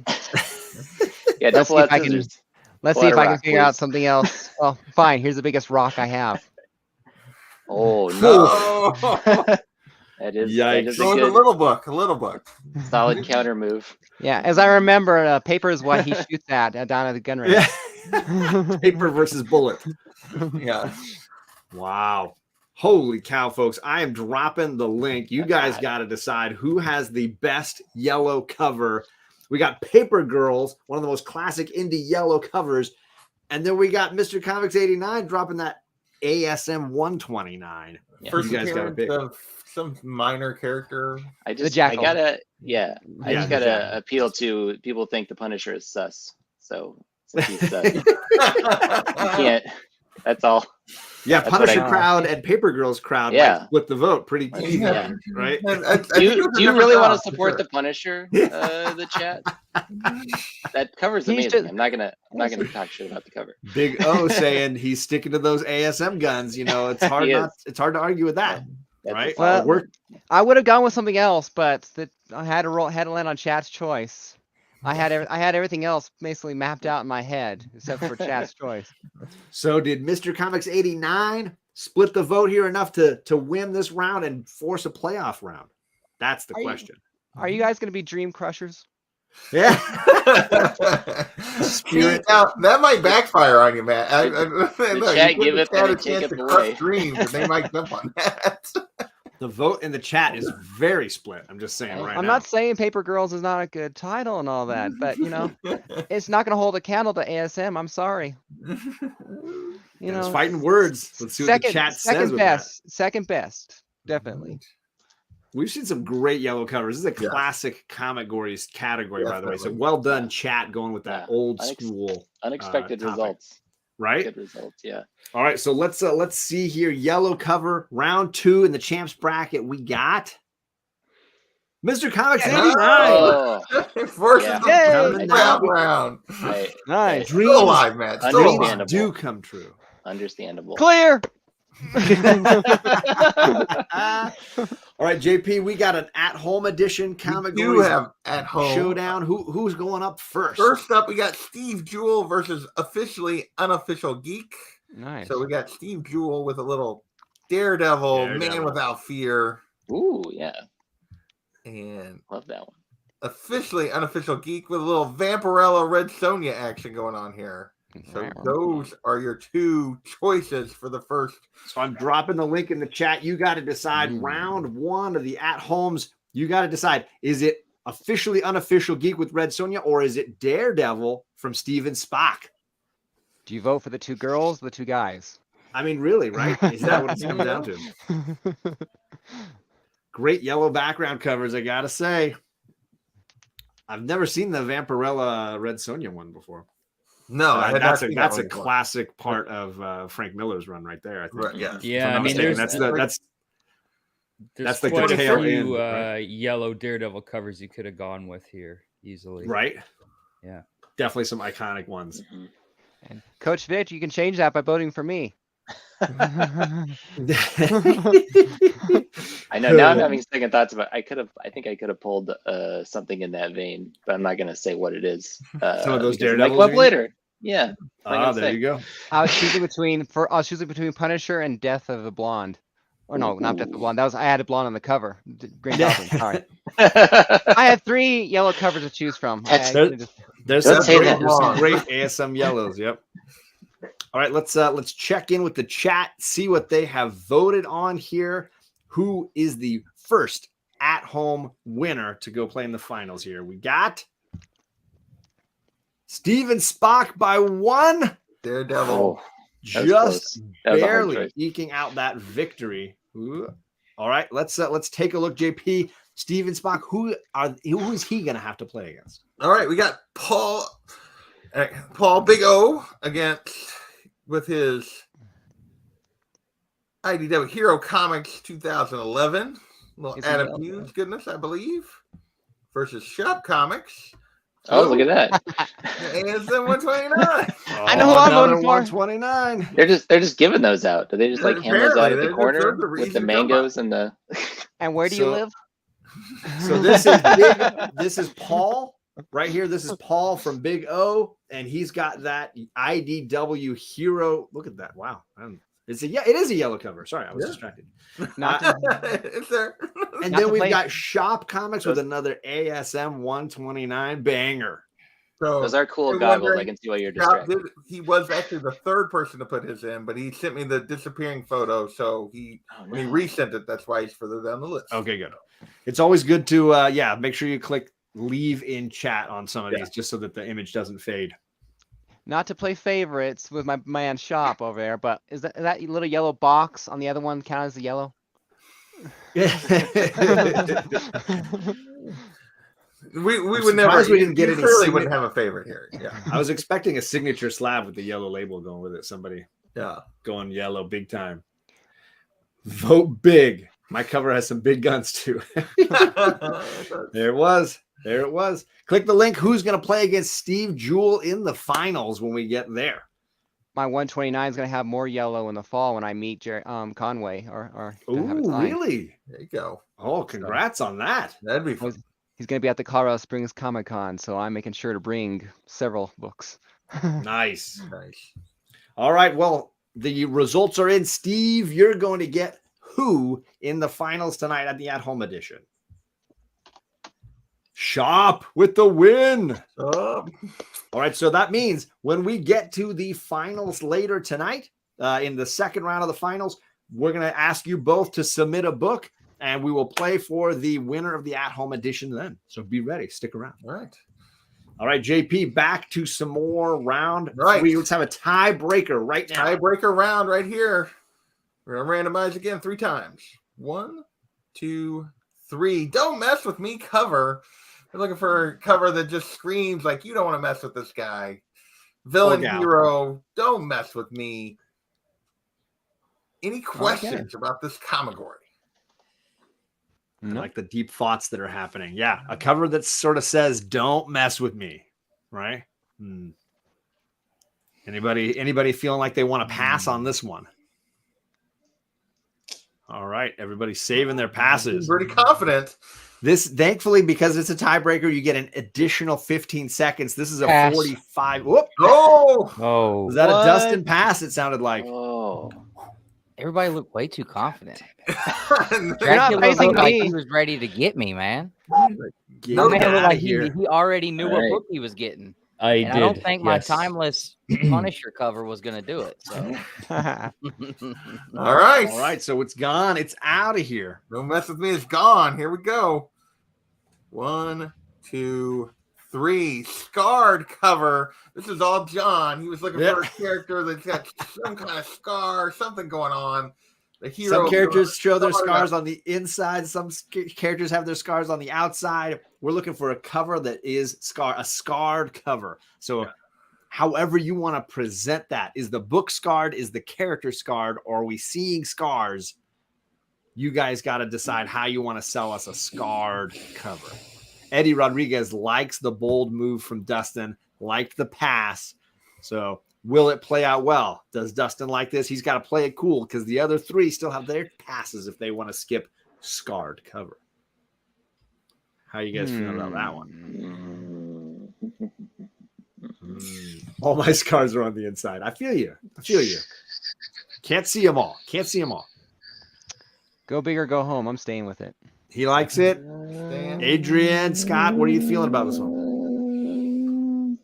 Yeah, let's see if I can. scissors. Let's see if I can figure out something else. Well, fine. Here's the biggest rock I have. Oh no! That is a good, a little book. Solid counter move. Yeah, as I remember, paper is what he shoots at down at the gun range. Yeah. Paper versus bullet. Yeah. Wow. Holy cow, folks. I am dropping the link. You guys got to decide who has the best yellow cover. We got Paper Girls, one of the most classic indie yellow covers. And then we got Mr. Comics 89 dropping that ASM 129. Yeah. First, you guys got to pick some minor character. I gotta appeal to people think the Punisher is sus. So he's sus. You can't. That's all. Yeah, Punisher crowd and Paper Girls crowd split the vote pretty easy, right? Do you really want to support the Punisher? The chat. That cover's amazing. I'm not gonna talk shit about the cover. Big O saying he's sticking to those ASM guns. It's hard it's hard to argue with that. Right. Well, I would have gone with something else, but I had to land on chat's choice. I had everything else basically mapped out in my head except for chat's choice. So did Mr. Comics 89 split the vote here enough to win this round and force a playoff round? That's the question. Are you guys going to be dream crushers? Yeah. Now, that might backfire on you, Matt. Chat give it a chance to crush dreams, and they might jump on that. The vote in the chat is very split. I'm just saying right now. I'm not saying Paper Girls is not a good title and all that, but it's not going to hold a candle to ASM. I'm sorry. It's fighting words. Let's see what the chat says with that. Second best, definitely. We've seen some great yellow covers. This is a classic ComicGories category, by the way. So well done, chat, going with that old school. Unexpected results. Right? Good results, yeah. All right, so let's see here. Yellow cover, round 2 in the champs bracket. We got Mr. Comics 89. Versus the round. Right. Nice. Dreams, alive, man. Understandable. Do come true. Understandable. Clear. All right, JP, we got an at-home edition comic. You have at home showdown. Who's going up first? First up, we got Steve Jewell versus officially unofficial geek. Nice. So we got Steve Jewell with a little Daredevil. Man Without Fear. Ooh, yeah. And love that one. Officially unofficial geek with a little Vampirella Red Sonja action going on here. So those are your two choices for the first. So I'm dropping the link in the chat. You got to decide round 1 of the at-homes. You got to decide, is it officially unofficial geek with Red Sonja, or is it Daredevil from Steven Spock? Do you vote for the 2 girls or the 2 guys? I mean, really, right? Is that what it's coming down to? Great yellow background covers, I got to say. I've never seen the Vampirella Red Sonja one before. No, that's a classic part of Frank Miller's run right there. I think. Right, yeah. I mean, that's like quite the tail a few end, yellow Daredevil covers you could have gone with here easily. Right. Yeah. Definitely some iconic ones. Mm-hmm. And Coach Vic, you can change that by voting for me. I know. Now I'm having second thoughts about. I think I could have pulled something in that vein, but I'm not going to say what it is. Some of those Daredevils. Like later. Yeah. There you go. I was choosing between Punisher and Death of the Blonde. Or no, not Death of the Blonde. I added blonde on the cover. Green Goblin. Sorry. I had 3 yellow covers to choose from. There's some great ASM yellows. Yep. All right, let's check in with the chat, see what they have voted on here. Who is the first at-home winner to go play in the finals here? We got Steven Spock by 1. Daredevil. Just barely eking out that victory. Ooh. All right, let's take a look. JP, Steven Spock, who is he going to have to play against? All right, we got Paul Big O with his IDW Hero Comics 2011. Little Adam Hughes goodness, I believe, versus Shop Comics. Oh, look at that! ASM 129. I know who I'm voting for. 129. They're just giving those out. Do they just like hand those out at the corner the with the mangoes and the? And where do you live? So this is Paul right here. This is Paul from Big O, and he's got that IDW Hero. Look at that! Wow, it is a yellow cover. Sorry, I was distracted. It's there. And then we've got Shop Comics with another ASM 129 banger. So those are cool goggles. I can see why you're distracted. He was actually the third person to put his in, but he sent me the disappearing photo. So when he resent it, that's why he's further down the list. Okay, good. It's always good to make sure you click leave in chat on some of these just so that the image doesn't fade. Not to play favorites with my man Shop over there, but is that little yellow box on the other one count as the yellow? We would never. We didn't get any. Clearly wouldn't have a favorite here. Yeah, I was expecting a signature slab with the yellow label going with it. Somebody, going yellow big time. Vote big. My cover has some big guns too. There it was. Click the link. Who's going to play against Steve Jewell in the finals when we get there? My 129 is going to have more yellow in the fall when I meet Conway. Really? There you go. Oh, congrats on that. That'd be fun. He's going to be at the Colorado Springs Comic Con, so I'm making sure to bring several books. Nice. All right. Well, the results are in. Steve, you're going to get who in the finals tonight at the at-home edition? Shop with the win. All right, so that means when we get to the finals later tonight, in the second round of the finals, we're going to ask you both to submit a book, and we will play for the winner of the at-home edition then. So be ready. Stick around. All right, JP, back to some more round. Right. Let's have a tiebreaker right now. Tiebreaker round right here. We're going to randomize again 3 times. 1, 2, 3. Don't mess with me cover. We're looking for a cover that just screams like you don't want to mess with this guy. Villain hero, don't mess with me. Any questions about this ComicGory? I like the deep thoughts that are happening. Yeah, a cover that sort of says, don't mess with me, right? Anybody feeling like they want to pass on this one? All right, everybody's saving their passes. I'm pretty confident. This, thankfully, because it's a tiebreaker, you get an additional 15 seconds. This is a pass. 45. Whoop. Oh. Was that a Dustin pass? It sounded like. Oh. Everybody looked way too confident. You're not facing like me. he was ready to get me, man. No, man looked like he already knew what book he was getting. I don't think my timeless Punisher cover was going to do it. So. All right. All right. So it's gone. It's out of here. Don't mess with me. It's gone. Here we go. 1, 2, 3. Scarred cover. This is all John. He was looking for a character that's got some kind of scar, something going on. The hero. Some characters show their scars on the inside. Some characters have their scars on the outside. We're looking for a cover that is a scarred cover. So however you want to present that. Is the book scarred? Is the character scarred? Or are we seeing scars? You guys got to decide how you want to sell us a scarred cover. Eddie Rodriguez likes the bold move from Dustin, liked the pass. So will it play out well? Does Dustin like this? He's got to play it cool because the other 3 still have their passes if they want to skip scarred cover. How you guys feeling about that one? All my scars are on the inside. I feel you. Can't see them all. Go big or go home. I'm staying with it. He likes it. Adrian, Scott, what are you feeling about this one?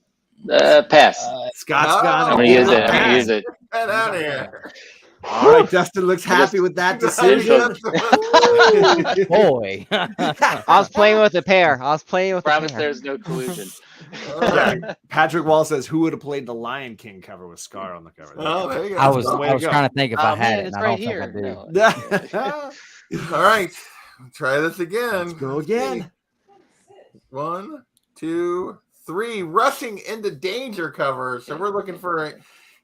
Pass. Scott's gone. I'm gonna use it. Get out of here. All right, Dustin looks happy with that decision. Boy. I was playing with a pair. Promise there's no collusion. Patrick Wall says, who would have played the Lion King cover with Scar on the cover? Oh, there you go. I was trying to think if I had it. It's And right I don't here. think I do. All right, try this again. Let's go again. 1, 2, 3. Rushing into danger cover. So we're looking for a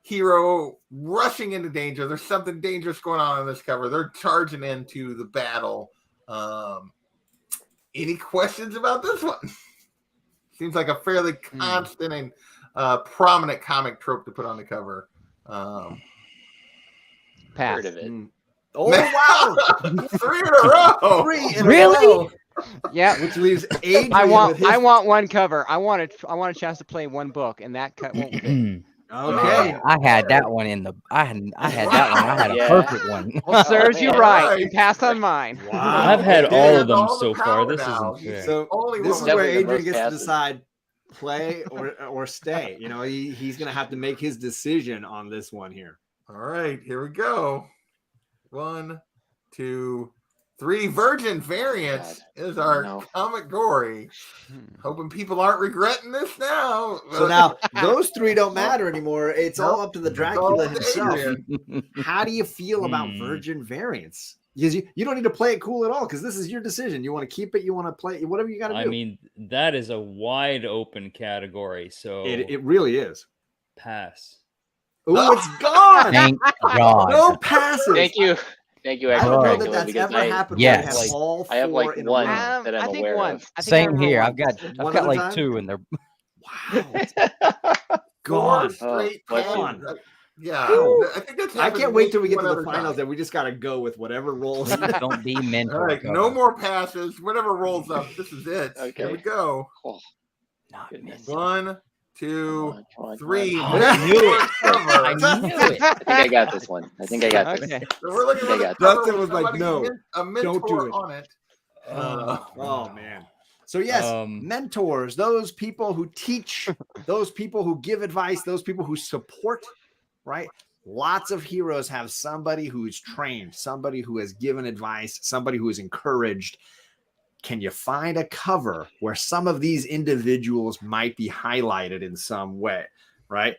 hero rushing into danger. There's something dangerous going on in this cover. They're charging into the battle. Any questions about this one? Seems like a fairly constant and prominent comic trope to put on the cover. Heard Pass. of it. Oh wow! 3 in a row. 3 in Really? a row. Yeah. Which leaves Adrian I with his... want one cover. I want a chance to play one book, and that cut won't fit. Okay. I had that one in the. I had that one. I had a Yeah. perfect one. Well, serves you man. right. You pass on mine. Wow. I've had He all has of them all the so far. power This now. isn't fair. So Only this is one. where Definitely the Adrian most gets to passes. decide play or stay. You know, he's gonna have to make his decision on this one here. All right, here we go. 1, 2, 3. Virgin variants is our No. comic gory. Hoping people aren't regretting this now. So now those 3 don't matter anymore. It's all up to the Dracula himself. How do you feel about virgin variants? Because you don't need to play it cool at all, because this is your decision. You want to keep it, you want to play it, whatever you got to do. I mean, that is a wide open category. So it really is. pass. Oh, it's gone. Thank God. No passes. Thank you. Thank you, I Actual don't know Dracula, that that's because ever happened. Yes. Where we have all I have, 4 like, in a one. row. that I'm I think aware once. of. I think I Same remember here. once. One I've got at a like time? 2 and they're Wow. Gone. Straight bless you. Gone. Yeah, Woo. I think that's. I happened can't wait till we maybe get to one the other finals time. and we just got to go with whatever rolls. please don't be mental. All right, no more passes. Whatever rolls up, this is it. Here we Okay. go. Oh, Not goodness. 1, 2, Come on, come on, 3. come on. I knew it. Cover. I knew it. I think I got this one. I think I got this. Okay. So we're looking I for the got cover Dustin with was like, somebody no, a mentor don't do it. on it. Oh man. So yes, mentors, those people who teach, those people who give advice, those people who support, right? Lots of heroes have somebody who's trained, somebody who has given advice, somebody who is encouraged. Can you find a cover where some of these individuals might be highlighted in some way, right?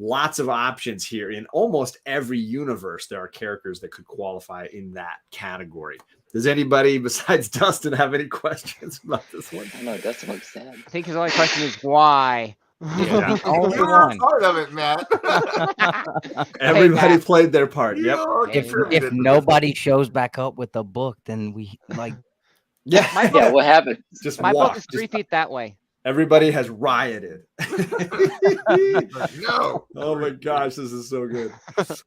Lots of options here. In almost every universe, there are characters that could qualify in that category. Does anybody besides Dustin have any questions about this one? I know, Dustin looks sad. I think his only question is why. Yeah, the only You were a one. part of it, Matt. Everybody Matt. played their part. You Yep. all If contributed to this. nobody shows back up with the book, then we like Yeah. Yeah, what happened? Just My walk. book is 3 feet that way. Everybody has rioted. No. Oh my gosh, this is so good.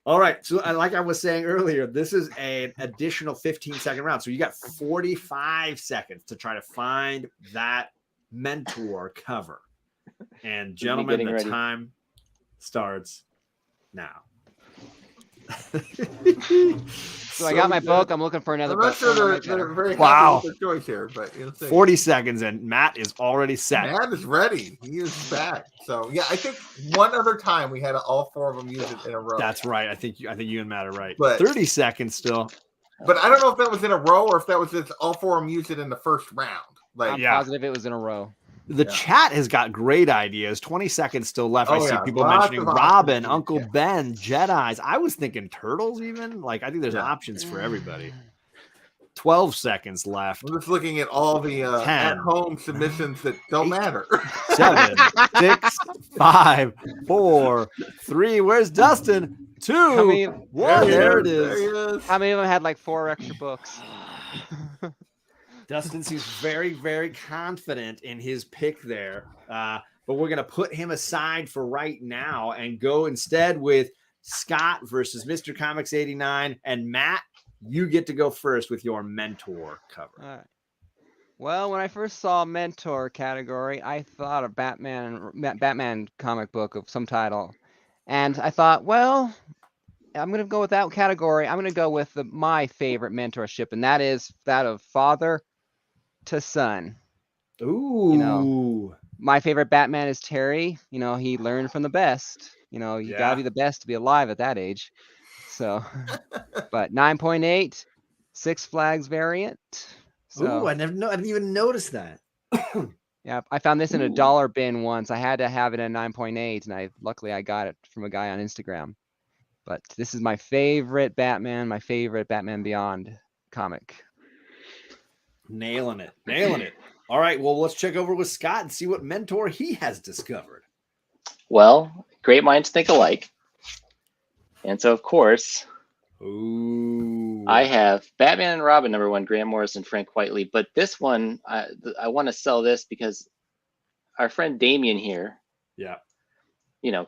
All right. So, like I was saying earlier, this is an additional 15-second round. So, you got 45 seconds to try to find that mentor cover. And, gentlemen, getting the ready. time starts now. So I got my book. I'm looking for another I'm not book. sure Oh, they're very happy Wow. with their choice here, but you'll see. 40 seconds, and Matt is already set. Matt is ready. He is back. So yeah, I think one other time we had all 4 of them use it in a row. That's right. I think you and Matt are right. But- 30 seconds still. But I don't know if that was in a row or if that was just all 4 of them used it in the first round. Like I'm Yeah. positive it was in a row. The chat has got great ideas. 20 seconds still left. I Oh, see yeah. people Lots mentioning of Robin, options. Uncle Yeah. Ben, Jedis. I was thinking turtles even. Like, I think there's Yeah. options for everybody. 12 seconds left. I'm just looking at all the 10, at-home submissions that don't 8, matter. 7, 6, 5, 4, 3. Where's Dustin? 2, How many- 1. There it There he is. is. How many of them had like 4 extra books? Dustin seems very, very confident in his pick there. But we're going to put him aside for right now and go instead with Scott versus Mr. Comics 89. And Matt, you get to go first with your mentor cover. All right. Well, when I first saw mentor category, I thought of Batman comic book of some title. And I thought, well, I'm going to go with that category. I'm going to go with my favorite mentorship, and that is that of father to son. Ooh. My favorite Batman is Terry. You know, he learned from the best. You know, you got to be the best to be alive at that age. So, but 9.8, Six Flags variant. So, Ooh, I didn't even notice that. yeah, I found this in a dollar bin once. I had to have it at 9.8, and luckily I got it from a guy on Instagram. But this is my favorite Batman Beyond comic. Nailing it. All right, well, let's check over with Scott and see what mentor he has discovered. Well, great minds think alike. And so, of course, Ooh. I have Batman and Robin #1, Grant Morrison, Frank Whiteley. But this one, I want to sell this because our friend Damien here, Yeah.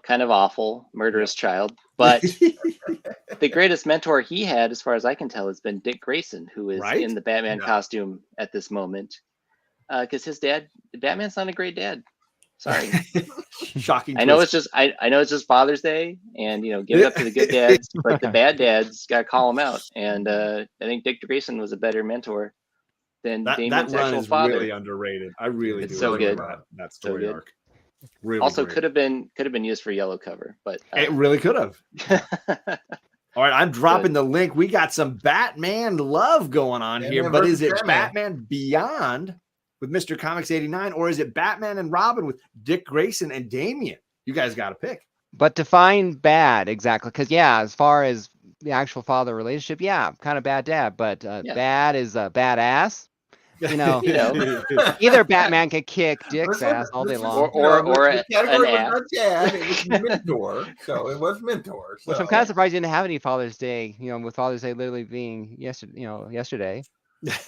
Kind of awful, murderous child. But the greatest mentor he had, as far as I can tell, has been Dick Grayson, who is Right? in the Batman costume at this moment. Because his dad, Batman's not a great dad. Sorry. Shocking. I know it's just Father's Day, and give it up to the good dads, but the bad dads got to call them out. And I think Dick Grayson was a better mentor than that Damien's run actual is father. really underrated. I really It's do so like good. that So story good. arc. Really Also, great. could have been used for yellow cover, but It really could have. All right, I'm dropping the link. We got some Batman love going on here, but is it Batman Beyond with Mr. Comics 89, or is it Batman and Robin with Dick Grayson and Damien? You guys got to pick. But define bad exactly, because as far as the actual father relationship, kind of bad dad, but bad is badass. Either Batman can kick Dick's ass all day long, or the category an was not dad, it was mentor. So it was mentor. So. Which I'm kind of surprised you didn't have any Father's Day. With Father's Day literally being yesterday.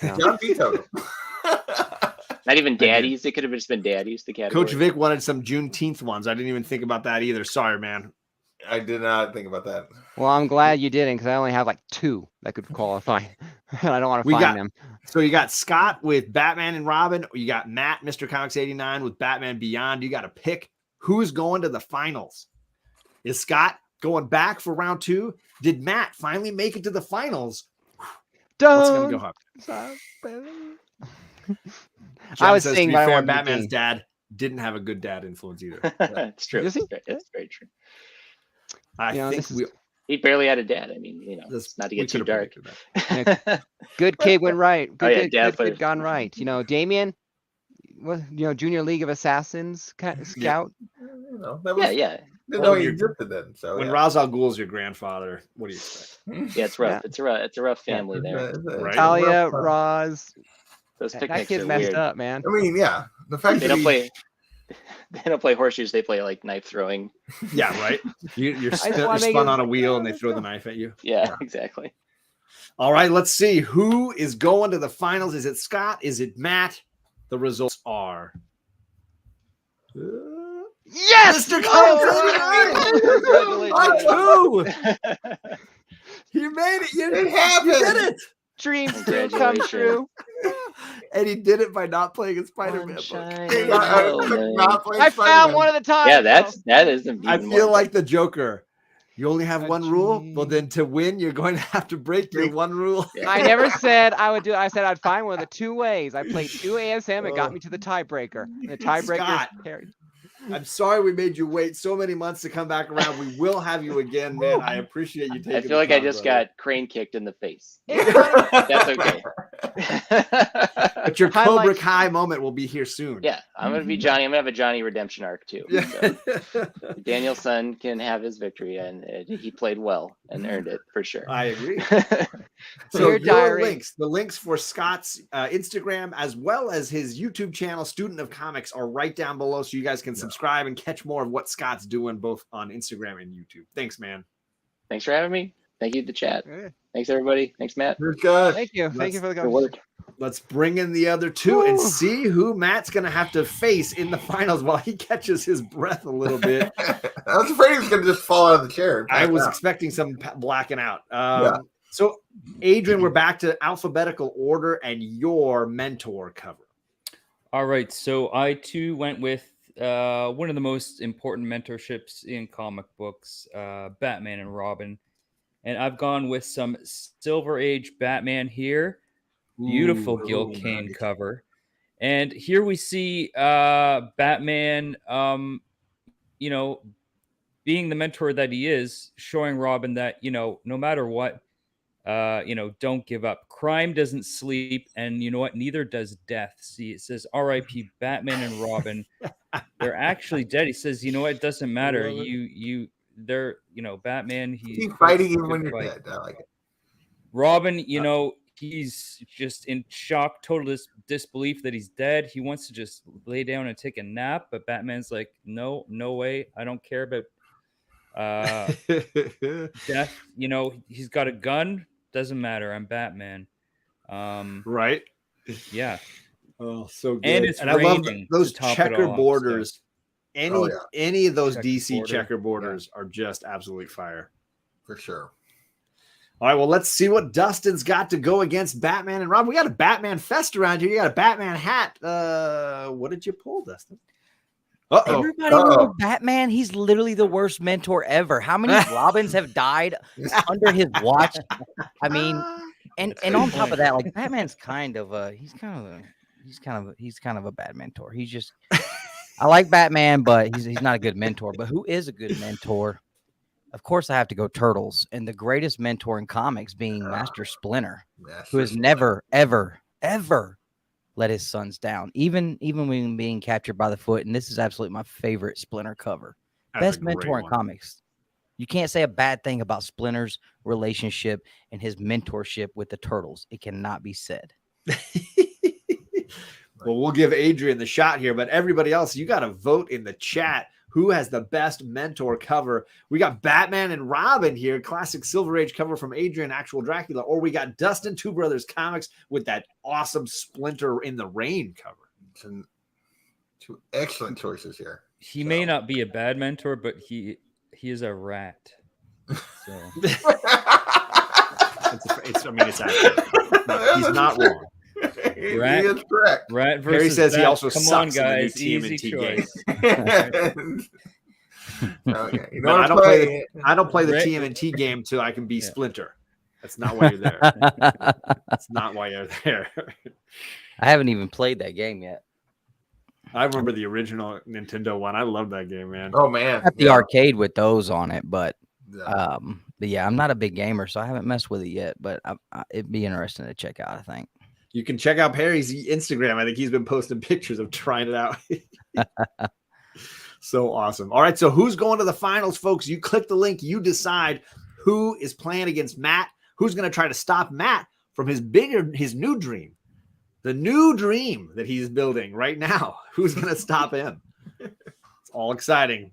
John vetoed him. Not even daddies. It could have just been daddies. The category. Coach Vic wanted some Juneteenth ones. I didn't even think about that either. Sorry, man. I did not think about that. Well, I'm glad you didn't, because I only have like 2 that could qualify. And I don't want to find them. So you got Scott with Batman and Robin. You got Matt, Mr. Comics 89 with Batman Beyond. You got to pick who's going to the finals. Is Scott going back for round 2? Did Matt finally make it to the finals? What's going to go up? I was says, saying, to be fair, Batman's dad didn't have a good dad influence either. It's true. It's very true. I think he barely had a dad. I mean, not to get too dark. Good kid went right. Good kid gone right. Damien, Junior League of Assassins scout. Yeah. Didn't know he existed then. So when Ra's al Ghul's your grandfather, what do you expect? Yeah, it's rough. It's a rough family there. Right? Talia, Roz. Those that picnics kid's are messed weird. up, man. I mean, the fact they don't play horseshoes. They play like knife throwing. Yeah, right. You're spun on a wheel and they throw the knife at you. Yeah, exactly. All right, let's see who is going to the finals. Is it Scott? Is it Matt? The results are. Yes, Mr. Congratulations. He made it. It happened. You did it. Dreams do come true. And he did it by not playing a Spider-Man book. I found one of the times. Yeah, that is. I feel like the Joker. You only have one rule. Well, then to win, you're going to have to break your one rule. I never said I would do it. I said I'd find one of the 2 ways. I played 2 ASM. It got me to the tiebreaker. And the tiebreaker carried. I'm sorry we made you wait so many months to come back around. We will have you again, man. I appreciate you taking I feel like I just got crane kicked in the face. That's okay. But your Cobra Kai moment will be here soon. Yeah, I'm going to be Johnny. I'm going to have a Johnny redemption arc too. So Daniel's son can have his victory, and he played well and earned it for sure. I agree. So the links for Scott's Instagram as well as his YouTube channel, Student of Comics, are right down below, so you guys can subscribe and catch more of what Scott's doing both on Instagram and YouTube. Thanks, man. Thanks for having me. Thank you to the chat. Thanks, everybody. Thanks, Matt. Thank you. Thank you for the work. Let's bring in the other 2 and see who Matt's going to have to face in the finals while he catches his breath a little bit. I was afraid he was going to just fall out of the chair. I was expecting some blacking out. So, Adrian, we're back to alphabetical order and your mentor cover. All right. So I, too, went with one of the most important mentorships in comic books, Batman and Robin. And I've gone with some Silver Age Batman here. Beautiful Gil Kane cover. And here we see Batman, being the mentor that he is, showing Robin that, no matter what, don't give up. Crime doesn't sleep. And you know what? Neither does death. See, it says R.I.P. Batman and Robin. They're actually dead. He says, you know what? It doesn't matter. They're, Batman. He's fighting even when you're dead. I like it. Robin, he's just in shock, total disbelief that he's dead. He wants to just lay down and take a nap, but Batman's like, no way. I don't care about death. You know, he's got a gun. Doesn't matter. I'm Batman. Right. Yeah. Oh, so good. And it's I love raining those to top it checker all off, borders. so. Any of those Checker DC border. checker borders are just absolute fire. For sure. All right, well, let's see what Dustin's got to go against Batman and Rob. We got a Batman fest around here. You got a Batman hat. What did you pull, Dustin? Uh-oh. Everybody loves Batman. He's literally the worst mentor ever. How many Robins have died under his watch? I mean, and on top of that, like Batman's kind of a bad mentor. He's just I like Batman, but he's not a good mentor. But who is a good mentor? Of course, I have to go Turtles, and the greatest mentor in comics being Master Splinter, who has never, ever, ever let his sons down, even when being captured by the Foot. And this is absolutely my favorite Splinter cover. Best mentor in comics. You can't say a bad thing about Splinter's relationship and his mentorship with the Turtles. It cannot be said. Well, we'll give Adrian the shot here, but everybody else, you got to vote in the chat. Who has the best mentor cover? We got Batman and Robin here, classic Silver Age cover from Adrian-Actual Dracula, or we got Dustin, Two Brothers Comics, with that awesome Splinter in the Rain cover. Two excellent choices here. He may not be a bad mentor, but he is a rat. So it's accurate. He's not wrong. Rat, he is correct. Rat versus Harry says bat. he also Come sucks on, guys. in the new Easy TMNT choice. Okay. You know But what I don't play the Rick- TMNT game till I can be Splinter. That's not why you're there. That's not why you're there. I haven't even played that game yet. I remember the original Nintendo one. I love that game, man. Oh man, At the arcade with those on it, but Yeah. yeah, I'm not a big gamer, so I haven't messed with it yet. But it'd be interesting to check out, I think. You can check out Perry's Instagram. I think he's been posting pictures of trying it out. So awesome. All right, so who's going to the finals, folks? You click the link. You decide who is playing against Matt. Who's going to try to stop Matt from his new dream, the new dream that he's building right now. Who's going to stop him? It's all exciting.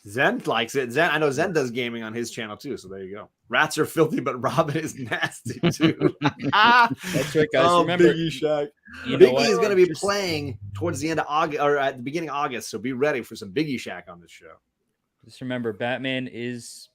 Zen likes it. I know Zen does gaming on his channel too. So there you go. Rats are filthy, but Robin is nasty too. That's right, guys. Oh, Remember, Biggie Shack. you know Biggie is what? going to be playing towards the end of August or at the beginning of August. So be ready for some Biggie Shack on this show. Just remember, Batman is,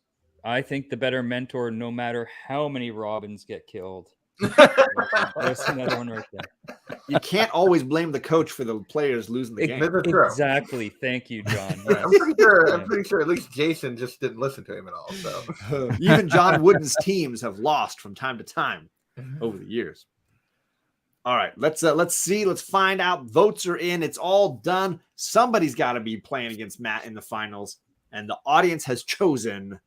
I think, the better mentor no matter how many Robins get killed. There's another one right there. You can't always blame the coach for the players losing the game. That's true. Exactly. Thank you, John. I'm pretty sure at least Jason just didn't listen to him at all. So Even John Wooden's teams have lost from time to time over the years. All right, let's see. Let's find out. Votes are in. It's all done. Somebody's got to be playing against Matt in the finals, and the audience has chosen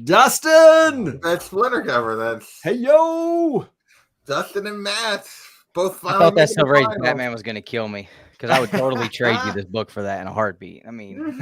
Dustin. that Splinter cover. That's Hey yo. Dustin and Matt both. I thought that Silver Age final. Batman was going to kill me because I would totally trade you this book for that in a heartbeat. I mean,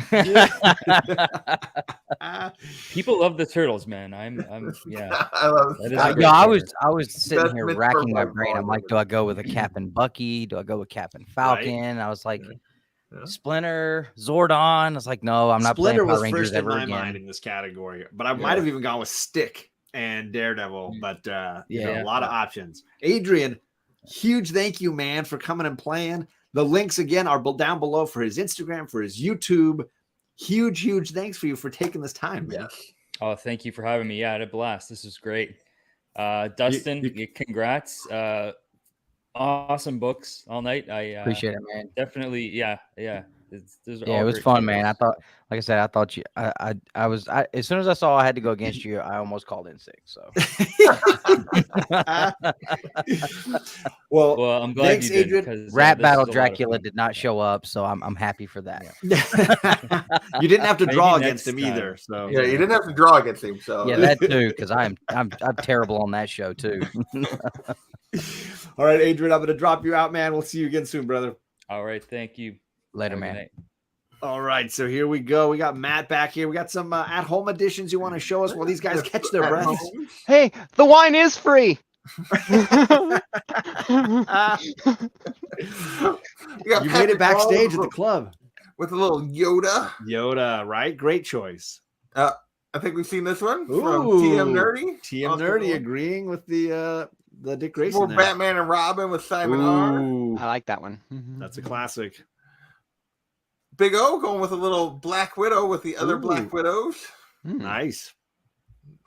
People love the Turtles, man. I'm yeah. I love That it. is a great I was sitting That's here meant racking for my fun. brain. I'm like, do I go with a Captain Bucky? Do I go with Captain Falcon? I was like, Yeah. Splinter, Zordon. I was like, no, I'm not Splinter playing Power was Rangers first in ever my again. mind in this category, but I might have even gone with Stick and Daredevil. But a lot of options. Adrian, huge thank you, man, for coming and playing. The links again are down below for his Instagram, for his YouTube. Huge thanks for you for taking this time, man. Oh, thank you for having me. Yeah, I had a blast. This was great. Dustin, congrats. Awesome books all night. I Appreciate it, man. definitely. Yeah. It was fun, man. I thought, like I said, I thought you. I was. as soon as I saw I had to go against you, I almost called in sick. So. Well, I'm glad thanks, you did. Adrian. Because, Rat this Battle is a lot of Dracula fun. did not show up, so I'm happy for that. You didn't have to Maybe draw next against him time. either. So Yeah, you didn't have to draw against him. So Yeah, that too, because I'm terrible on that show too. All right, Adrian, I'm going to drop you out, man. We'll see you again soon, brother. All right. Thank you. Later, Have a good man. night. All right, so here we go. We got Matt back here. We got some at-home editions you want to show us while these guys catch their breath. Hey, the wine is free. You You made it backstage at the club with a little Yoda. Yoda, right? Great choice. I think we've seen this one from Ooh, TM Nerdy. TM Nerdy agreeing with the Dick Grayson. More Batman and Robin with Simon Ooh, I like that one. that's a classic. Big O going with a little Black Widow with the other Black Widows. Nice.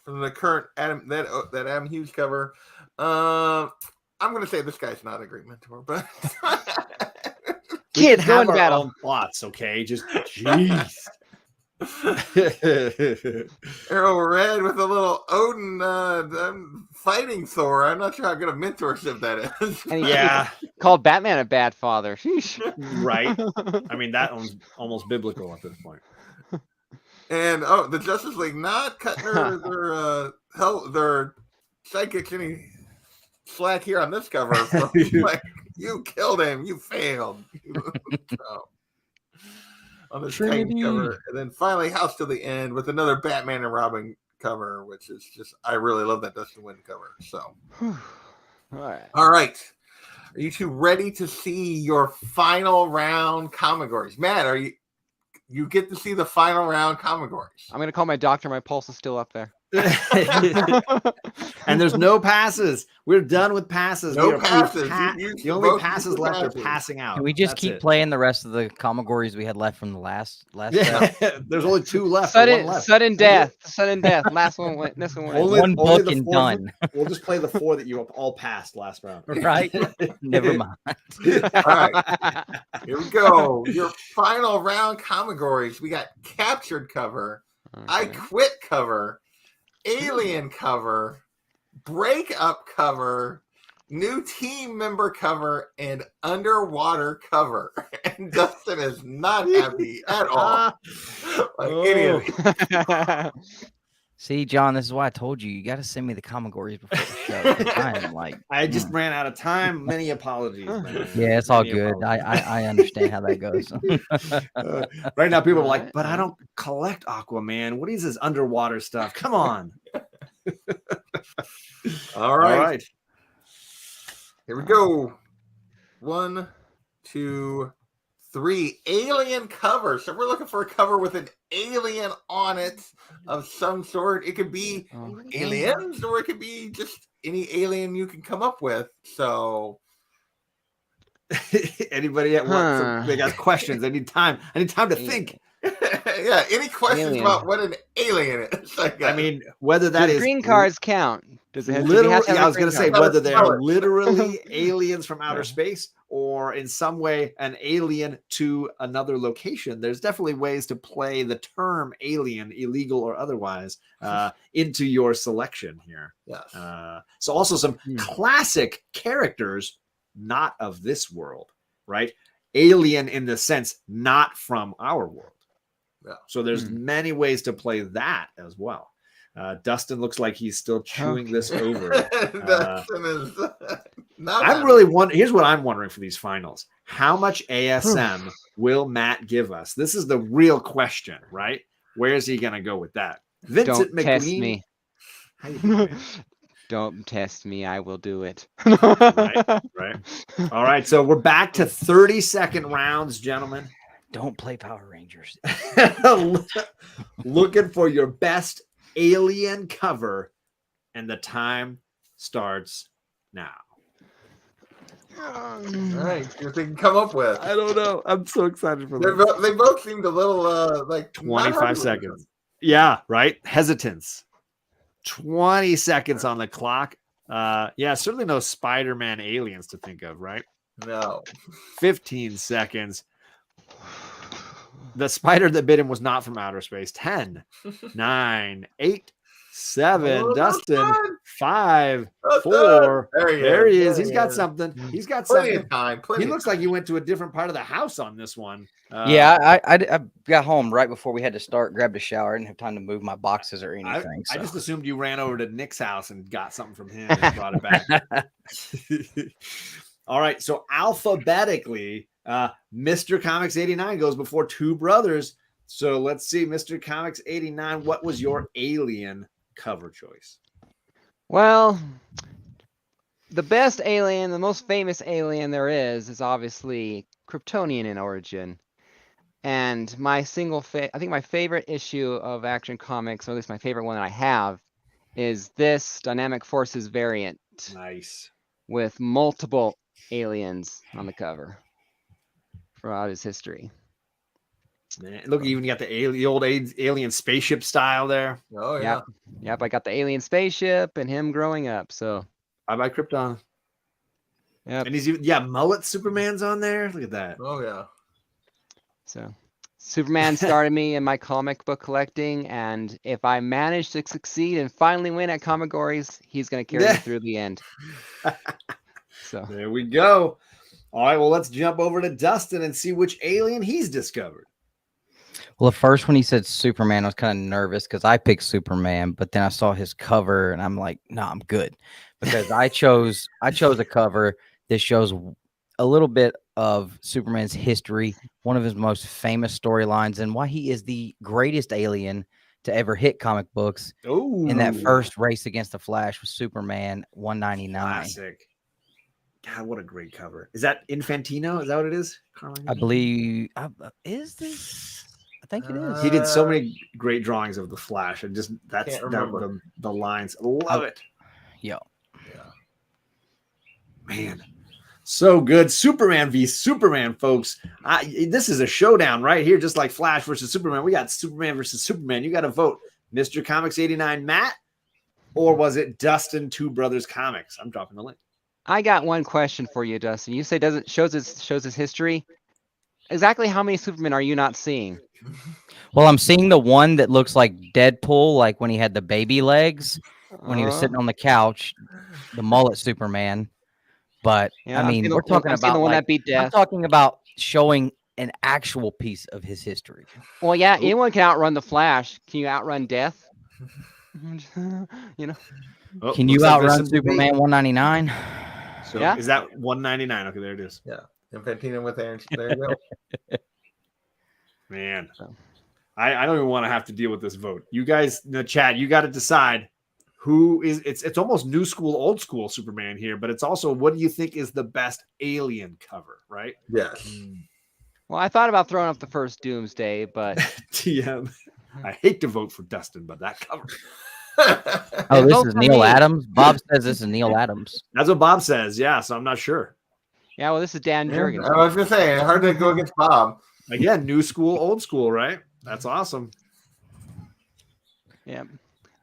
From the current Adam Hughes cover. I'm gonna say this guy's not a great mentor, but Kids go have into our battle. own thoughts, okay? Just jeez. Arrow Red with a little Odin fighting Thor. I'm not sure how good a mentorship that is. And Yeah, called Batman a bad father. Sheesh. right. I mean, that one's almost biblical at this point. And the Justice League not cutting their psychics any slack here on this cover. So, like, you killed him. You failed. So, on this Titan cover, and then finally House to the End with another Batman and Robin cover, which is just I really love that Dustin Wynn cover. So, all right. Are you two ready to see your final round ComicGories? Matt, are you get to see the final round ComicGories? I'm gonna call my doctor. My pulse is still up there. And there's no passes. We're done with passes. No passes. The only passes left are passing out. Can we just That's keep it. playing the rest of the ComicGories we had left from the last set? There's only two left. One left. Sudden death. Last one went. This one went. Only One book the and four- done. We'll just play the four that you all passed last round. Right? Never mind. All right. Here we go. Your final round ComicGories. We got Captured cover, I Quit cover, Alien cover, Breakup cover, New Team Member cover, and Underwater cover. And Dustin is not happy at all. Like any of these. See, John, this is why I told you got to send me the ComicGories before the show. 'Cause I am like, I just ran out of time. Many apologies. Man. yeah, it's all Many good. apologies. I understand how that goes. Right now, people are like, but I don't collect Aquaman. What is this underwater stuff? Come on. All right. Here we go. 1, 2, 3. Alien cover. So we're looking for a cover with an alien on it of some sort. It could be aliens, or it could be just any alien you can come up with. So Anybody that wants they got questions? I need time. I need time to think. yeah, any questions about what an alien is? I mean, whether that is green cards count. Does it have literally? to have I was going to say card? whether they are literally aliens from outer space or in some way an alien to another location. There's definitely ways to play the term alien, illegal or otherwise, into your selection here. Yes. So also some classic characters, not of this world, right? Alien in the sense not from our world. Yeah. So there's many ways to play that as well. Dustin looks like he's still chewing this over. Dustin is not. I'm really wondering. Here's what I'm wondering for these finals: how much ASM will Matt give us? This is the real question, right? Where is he going to go with that? Vincent Don't McLean. test me. How you doing, man? Don't test me. I will do it. Right. All right. So we're back to 30-second rounds, gentlemen. Don't play Power Rangers. Looking for your best alien cover, and the time starts now. All right, see what they can come up with. I don't know. I'm so excited for They both seemed a little like 25 seconds. Yeah, right. Hesitance. 20 seconds on the clock. Yeah, certainly no Spider-Man aliens to think of, right? No. 15 seconds. The spider that bit him was not from outer space. 10, 9, 8, 7, Dustin, 5, 4. There he is. He's got something. He's got Plenty something. of time. He looks like he went to a different part of the house on this one. Yeah, I got home right before we had to start, grabbed a shower. I didn't have time to move my boxes or anything. I just assumed you ran over to Nick's house and got something from him and brought it back. All right. So alphabetically, Mr. Comics 89 goes before Two Brothers. So let's see, Mr. Comics 89, what was your alien cover choice? Well, the best alien, the most famous alien there is obviously Kryptonian in origin. And my I think my favorite issue of Action Comics, or at least my favorite one that I have, is this Dynamic Forces variant. Nice. With multiple aliens on the cover throughout his history. Man, look, you even got the old alien spaceship style there. Oh yeah. Yep, I got the alien spaceship and him growing up. So Bye bye Krypton. Yep. And he's even mullet Superman's on there. Look at that. Oh yeah. So Superman started me in my comic book collecting, and if I manage to succeed and finally win at ComicGories, he's going to carry me through the end. So there we go. All right, well, let's jump over to Dustin and see which alien he's discovered. Well, at first when he said Superman, I was kind of nervous because I picked Superman, but then I saw his cover and I'm like, no, I'm good, because I chose a cover that shows a little bit of Superman's history, one of his most famous storylines, and why he is the greatest alien to ever hit comic books. Ooh. In that first race against the Flash with Superman 199. Classic. God, what a great cover. Is that Infantino? Is that what it is? I believe. Is this? I think it is. He did so many great drawings of the Flash, and just that's the lines. Love it. Yeah. Man, so good. Superman v Superman, folks. This is a showdown right here, just like Flash versus Superman. We got Superman versus Superman. You got to vote. Mr. Comics 89 Matt, or was it Dustin Two Brothers Comics? I'm dropping the link. I got one question for you, Dustin. You say shows his history. Exactly how many Supermen are you not seeing? Well, I'm seeing the one that looks like Deadpool, like when he had the baby legs, when he was sitting on the couch, the mullet Superman. But yeah, I mean, we're talking about the one that beat death. I'm talking about showing an actual piece of his history. Well, yeah, anyone can outrun the Flash. Can you outrun death? You know. Oh, can you outrun Superman 199? So yeah. Is that 199? Okay, there it is. Yeah. Infantino with Aaron. There you go. Man, I don't even want to have to deal with this vote. You guys in the chat, you got to decide who is. It's almost new school, old school Superman here, but it's also, what do you think is the best alien cover, right? Yes. Well, I thought about throwing up the first Doomsday, but TM. I hate to vote for Dustin, but that cover. Oh, this is Neil Adams. Bob says this is Neil Adams. That's what Bob says. Yeah, so I'm not sure. Yeah, well, this is Dan Jurgens. I was gonna say, hard to go against Bob. Again, new school, old school, right? That's awesome. Yeah,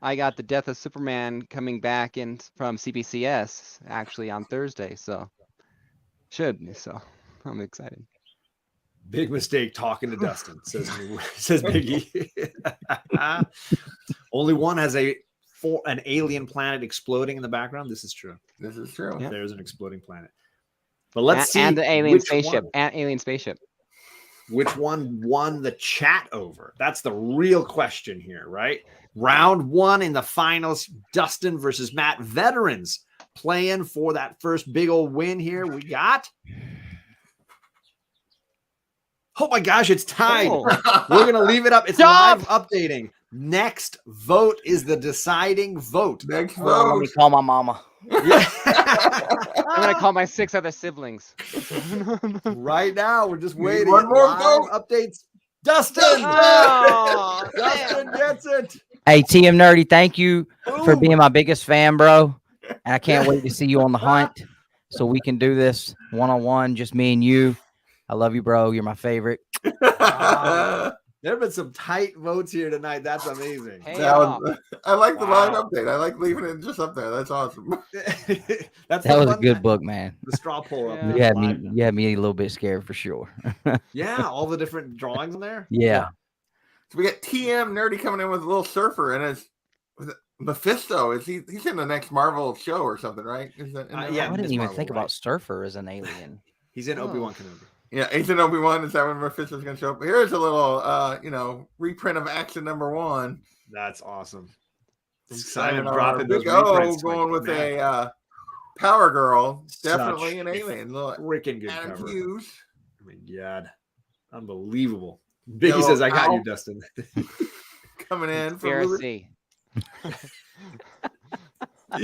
I got the Death of Superman coming back in from CBCS actually on Thursday, so I'm excited. Big mistake talking to Dustin, says Biggie. Only one has an alien planet exploding in the background. This is true. This is true. Yeah. There's an exploding planet. But let's see. And the alien spaceship. And alien spaceship. Which one won the chat over? That's the real question here, right? Round one in the finals, Dustin versus Matt. Veterans playing for that first big old win here. We got... Oh my gosh, it's tied. Oh. We're going to leave it up. It's live updating. Next vote is the deciding vote. Next vote. Let me call my mama. Yeah. I'm going to call my 6 other siblings. Right now, we're just waiting. One more vote. Updates. Dustin! Oh, Dustin gets it. Hey, TM Nerdy, thank you for being my biggest fan, bro. And I can't wait to see you on the hunt so we can do this one-on-one, just me and you. I love you, bro. You're my favorite. There have been some tight votes here tonight. That's amazing. I like the live update. I like leaving it just up there. That's awesome. That was a good book, man. The straw poll. Yeah. You had me a little bit scared for sure. Yeah, all the different drawings in there. Yeah. So we got TM Nerdy coming in with a little surfer, and it's Mephisto. He's in the next Marvel show or something, right? Is that I didn't even think about Surfer as an alien. He's in Obi-Wan Kenobi. Yeah, he's in Obi-Wan. Is that when Mephisto's going to show up? Here's a little, reprint of Action #1. That's awesome. Excited dropping those reprints. Going with a Power Girl. Definitely an alien. Freaking good Adam cover. Hughes. my God. Unbelievable. Biggie Yo, says, I got you, Al. Dustin. Coming in from Conspiracy.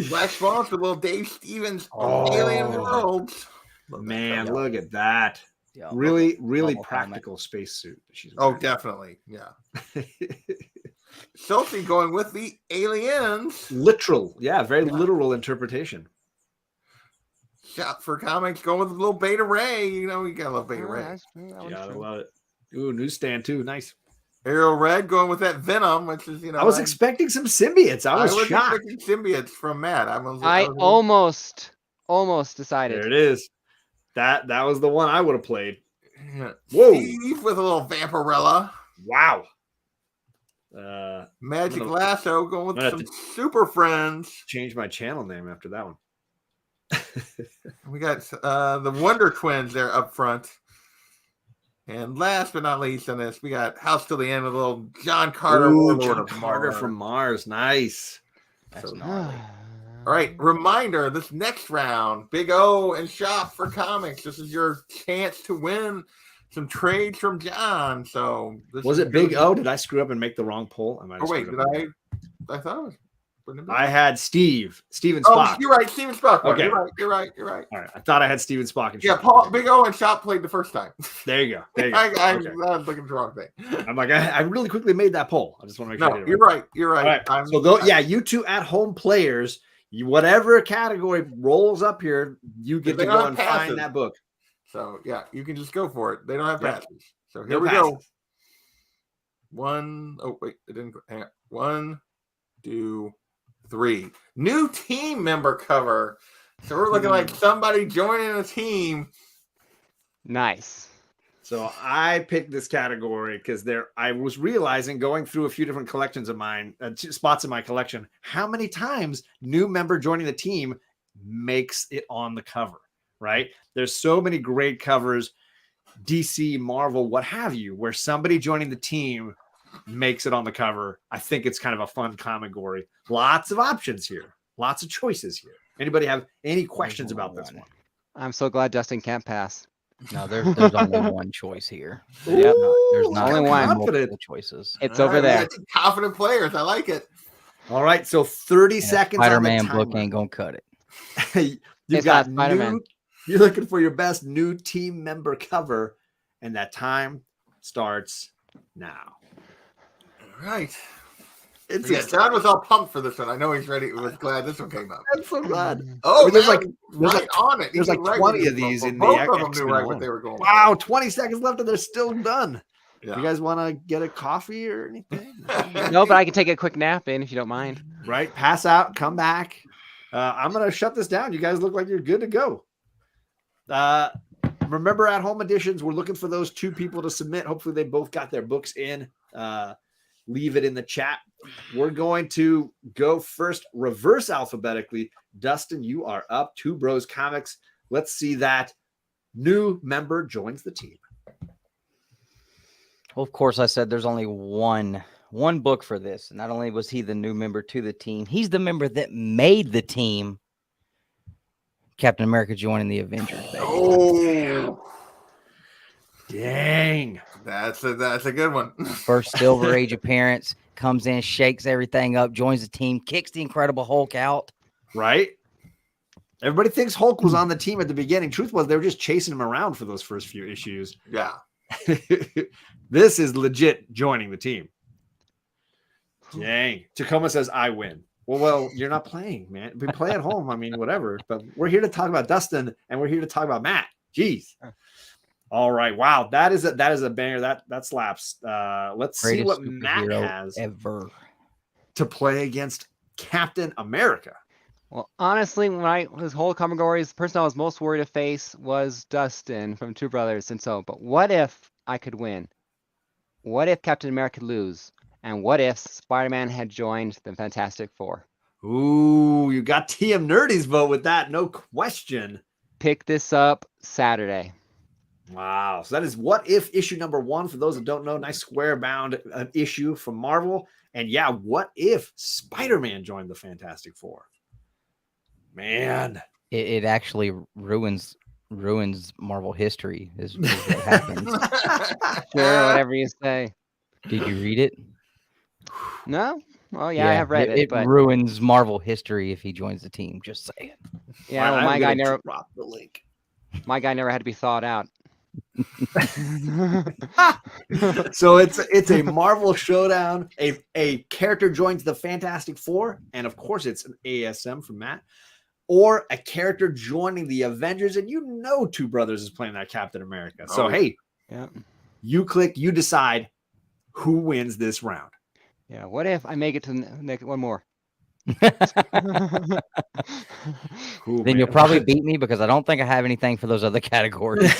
Black Swans with little Dave Stevens Oh. Alien Worlds. Love that Man, cover. look at that. Yeah. Really Bubble practical spacesuit. that she's Oh, wearing. definitely. Yeah. Sophie going with the aliens. Literal. Yeah, very literal interpretation. Shop for Comics going with a little Beta Ray. You know, you gotta love Beta Ray. That's true. That one's Yeah, I true. love it. Ooh, newsstand too. Nice. Ariel Red going with that Venom, which is, you know, I was expecting some symbiotes. I was shocked. expecting symbiotes from Matt. I was almost decided. There it is. That was the one I would have played. yeah. Whoa. Steve with a little Vampirella. Wow. Magic I'm gonna- Lasso going I'm with gonna some have Super Friends. Change my channel name after that one. We got the Wonder Twins there up front. And last but not least on this, we got House Till the End with a little John Carter. Ooh, Warlord John of Carter Mars. from Mars. Nice. That's So- gnarly. All right, reminder, this next round, Big O and Shop for Comics. This is your chance to win some trades from John. So this Was is it Big good. O? Did I screw up and make the wrong poll? I might have Oh, wait, screwed did up. I thought it was. wouldn't it be? I had Steven Oh, Spock. you're right, Steven Spock. Okay. You're right. All right. I thought I had Steven Spock. And Yeah, Shop. Paul, Big O and Shop played the first time. There you go. There you go. I Okay. was looking at the wrong thing. I'm like, I really quickly made that poll. I just want to make sure. I No, did it you're right. right. You're All right. right. So you two at home players, whatever category rolls up here, you get They to don't go have and passes. find that book. So yeah, you can just go for it. They don't have Yep. passes. So here No we passes. go. One. Oh wait, it didn't. Hang on. 1, 2, 3. New team member cover. So we're looking like somebody joining a team. Nice. So I picked this category because I was realizing going through a few different collections of mine, spots in my collection, how many times new member joining the team makes it on the cover, right? There's so many great covers, DC, Marvel, what have you, where somebody joining the team makes it on the cover. I think it's kind of a fun ComicGory. Lots of options here. Lots of choices here. Anybody have any questions about this one? I'm so glad Dustin can't pass. No, there's only one choice here. Yep. There's not Only one. multiple choices. It's All over right, we there. got some confident players. I like it. All right, so 30 And a seconds on the Spider-Man book timer. ain't gonna cut it. You've It's got not Spider-Man. you're looking for your best new team member cover, and that time starts now. All right. It's Yeah, John was all pumped for this one. I know he's ready. He was glad this one came up. I'm so glad. Oh, I mean, there's man, like- there's right like- on it. He there's like knew right 20 what he of was going these for. in the Both of them X-Men knew right alone. what they were going Wow, 20 seconds left and they're still done. for. Yeah. You guys want to get a coffee or anything? No, but I can take a quick nap in if you don't mind. Right? Pass out, come back. I'm going to shut this down. You guys look like you're good to go. Remember, at home editions, we're looking for those 2 people to submit. Hopefully, they both got their books in. Leave it in the chat. We're going to go first, reverse alphabetically. Dustin, you are up. 2 Bros Comics. Let's see that new member joins the team. Well, of course, I said there's only one book for this. Not only was he the new member to the team, he's the member that made the team. Captain America joining the Avengers. Baby. Oh, Dang. that's a good one. First Silver Age appearance, comes in, shakes everything up, joins the team, kicks the Incredible Hulk out. Right? Everybody thinks Hulk was on the team at the beginning. Truth was, they were just chasing him around for those first few issues. Yeah. This is legit joining the team. Dang. Tacoma says, I win. Well, you're not playing, man. We play at home. I mean, whatever. But we're here to talk about Dustin, and we're here to talk about Matt. Jeez. All right. Wow. That is a banger. That slaps. Let's see Greatest what Matt superhero has ever. to play against Captain America. Well, honestly, when this whole ComicGories, the person I was most worried to face was Dustin from Two Brothers. And so, but what if I could win? What if Captain America could lose? And what if Spider-Man had joined the Fantastic Four? Ooh, you got TM Nerdy's vote with that. No question. Pick this up Saturday. Wow. So that is What If issue number 1. For those that don't know, nice square bound issue from Marvel. And yeah, what if Spider-Man joined the Fantastic Four? Man. It actually ruins ruins Marvel history is what happens. Sure, whatever you say. Did you read it? No? Oh yeah, I have read it, It but ruins Marvel history if he joins the team. Just saying. yeah, well, my guy never drop the link. had to be thawed out. So it's a Marvel showdown. A character joins the Fantastic Four, and of course it's an ASM from Matt, or a character joining the Avengers, and Two Brothers is playing that Captain America. So hey, yeah, you decide who wins this round. Yeah, what if I make it to the next one more? Then you'll probably beat me because I don't think I have anything for those other categories.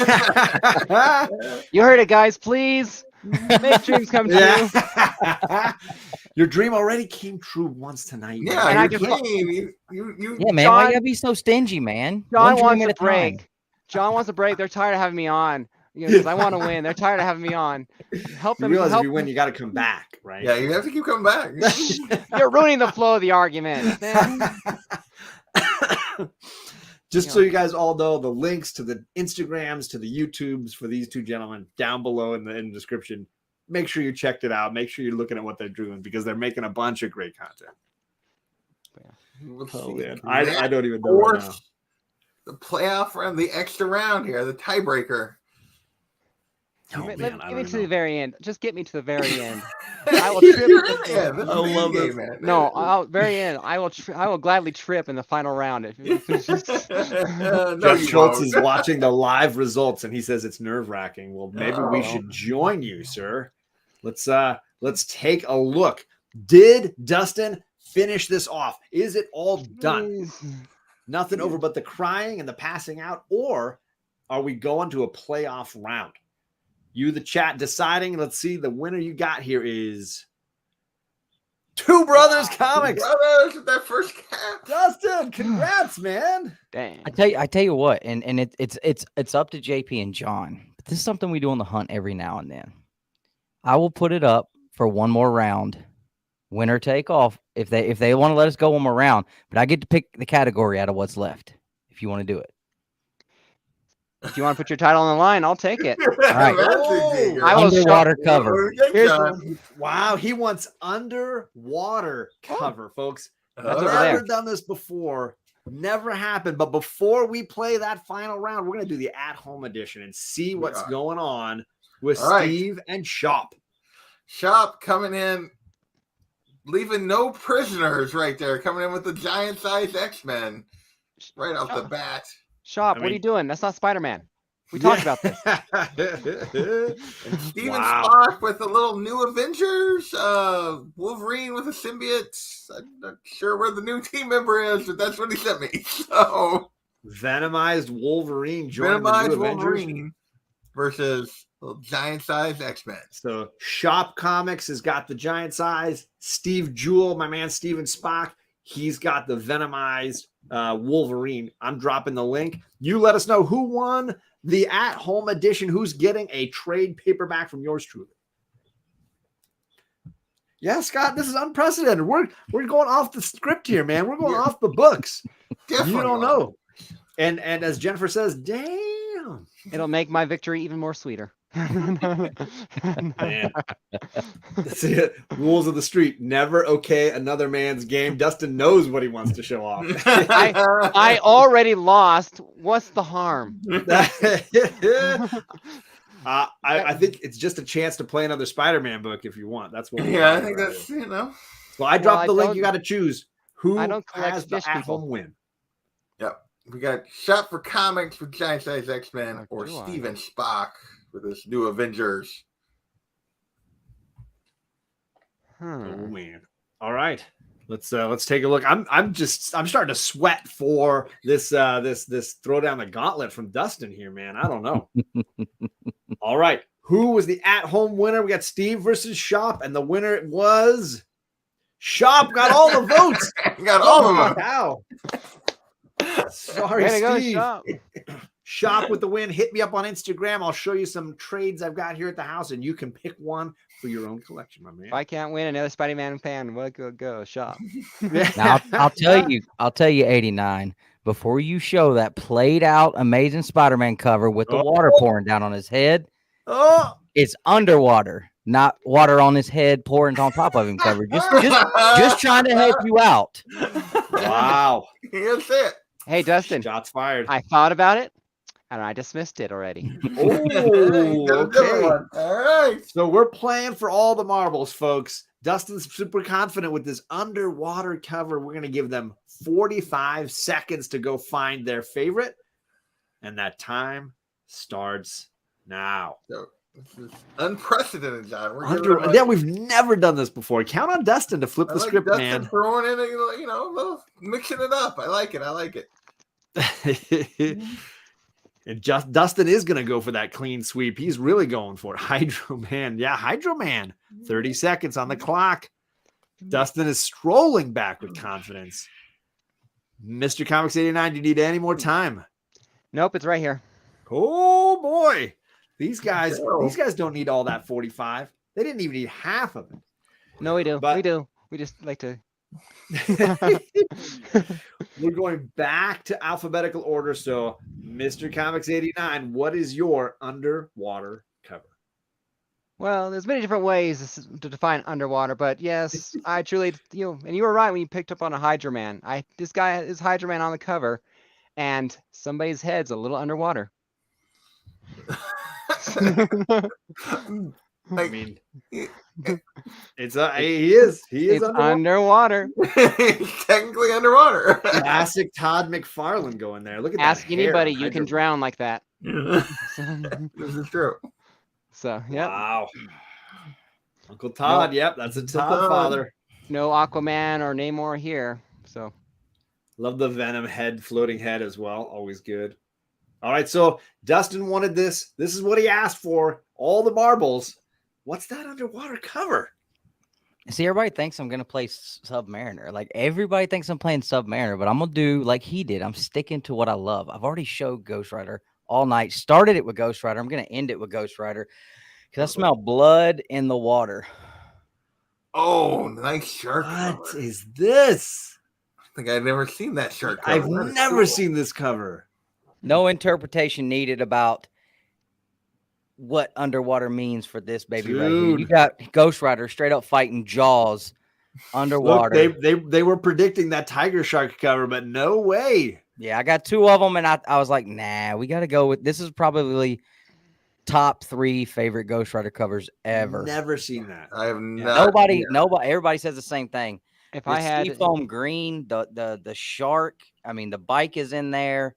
You heard it, guys. Please make dreams come true. Yeah. Your dream already came true once tonight. Yeah, And I you're just- playing. Yeah, man. Why you gotta be so stingy, man? John One dream wants at a a time. break. John wants a break. They're tired of having me on. Because I want to win. They're tired of having me on. Help You them. realize if Help you win, you got to come back, right? Yeah, you have to keep coming back. You're ruining the flow of the argument. Man. Just so you guys all know, the links to the Instagrams, to the YouTubes for these two gentlemen down below in the description. Make sure you checked it out. Make sure you're looking at what they're doing because they're making a bunch of great content. Oh, man. I don't even know right now. The playoff round, the extra round here, the tiebreaker. Oh, Give man, me to the very end. Just get me to the very end. I will trip. I love this. Man. No, very end. I will gladly trip in the final round. Jeff Schultz is watching the live results and he says it's nerve-wracking. Well, maybe we should join you, sir. Let's take a look. Did Dustin finish this off? Is it all done? Nothing over but the crying and the passing out, or are we going to a playoff round? You, the chat, deciding. Let's see. The winner you got here is Two Brothers Comics. Brothers with that first cap. Dustin, congrats, man. Dang. I tell you what, and it's up to JP and John. But this is something we do on the hunt every now and then. I will put it up for one more round. Winner take off if they want to let us go one more round, but I get to pick the category out of what's left if you want to do it. If you want to put your title on the line, I'll take it. All right. I will Underwater cover. Wow, he wants underwater cover, folks. That's I've over there. never done this before. Never happened. But before we play that final round, we're going to do the at-home edition and see what's going on with Steve and Shop. Shop coming in, leaving no prisoners right there, coming in with the giant-sized X-Men right off the bat. Shop, what are you doing? That's not Spider-Man. We talked about this. And Steven Spock with a little new Avengers, Wolverine with a symbiote. I'm not sure where the new team member is, but that's what he sent me. So Venomized Wolverine joining the new Wolverine versus little giant-sized X-Men. So Shop Comics has got the giant size. Steve Jewell, my man Steven Spock, he's got the Venomized Wolverine. I'm dropping the link. You let us know who won the at-home edition, who's getting a trade paperback from yours truly. Yeah, Scott, this is unprecedented. We're going off the script here, man. We're going off the books. Definitely. You don't know. And as Jennifer says, damn. It'll make my victory even more sweeter. Man. See it. Rules of the street. Never okay another man's game. Dustin knows what he wants to show off. I already lost. What's the harm? I think it's just a chance to play another Spider-Man book if you want. That's what. I think that's Well, I dropped the link. You got to choose who I don't collect has the fish people. at-home win. Yep. We got Shop for Comics with Giant Size X-Men or do I? Steven Spock with his new Avengers. Oh man! All right, let's take a look. I'm starting to sweat for this throw down the gauntlet from Dustin here, man. I don't know. All right, who was the at-home winner? We got Steve versus Shop, and the winner was Shop. Got all the votes. Got all of them. Wow. Sorry, Way to go, Steve. Shop. Shop with the Win. Hit me up on Instagram. I'll show you some trades I've got here at the house, and you can pick one for your own collection, my man. If I can't win another Spider-Man fan, we'll go shop. Now I'll tell you, 89. Before you show that played out Amazing Spider-Man cover with the water pouring down on his head, it's underwater, not water on his head pouring on top of him cover. Just trying to help you out. Wow. That's it. Hey, Dustin. Shots fired. I thought about it, and I dismissed it already. Oh, okay. All right. So we're playing for all the marbles, folks. Dustin's super confident with this underwater cover. We're going to give them 45 seconds to go find their favorite. And that time starts now. So, this is unprecedented, John. We've never done this before. Count on Dustin to flip the script, Dustin man. throwing in, little, mixing it up. I like it. And Dustin is going to go for that clean sweep. He's really going for it. Hydro Man. Yeah, Hydro Man. 30 seconds on the clock. Dustin is strolling back with confidence. Mr. Comics 89, do you need any more time? Nope, it's right here. Oh, boy. These guys don't need all that 45. They didn't even need half of it. No, we do. But- we do. We just like to. We're going back to alphabetical order. So, Mr. Comics 89, what is your underwater cover? Well, there's many different ways to define underwater, but yes, I truly, and you were right when you picked up on a Hydra Man. This guy is Hydra Man on the cover, and somebody's head's a little underwater. I mean, it's he is It's underwater. He's technically underwater. Classic Todd McFarlane going there. Look at Ask that hair. anybody, you can Hydro- drown like that. This is true. So, yeah. Wow. Uncle Todd. Yep, that's a Todd Todd. father. No Aquaman or Namor here. So, Love the Venom head, floating head as well. Always good. All right, so Dustin wanted this. This is what he asked for. All the marbles. What's that underwater cover? See, everybody thinks I'm gonna play Submariner. Like everybody thinks I'm playing Submariner, but I'm gonna do like he did. I'm sticking to what I love. I've already showed Ghost Rider all night. Started it with Ghost Rider. I'm gonna end it with Ghost Rider because I smell blood in the water. Oh, nice shirt. What cover. is this? I think I've never seen that shirt. Cover. I've That is never cool. seen this cover. No interpretation needed about what underwater means for this baby right here. Dude. You got Ghost Rider straight up fighting Jaws underwater. Look, they were predicting that tiger shark cover, but no way. Yeah, I got two of them, and I was like, nah, we got to go with this. Is probably top 3 favorite Ghost Rider covers ever. Never seen that. I have not. Nobody, everybody says the same thing. if The I had. seafoam green, the shark. I mean, the bike is in there.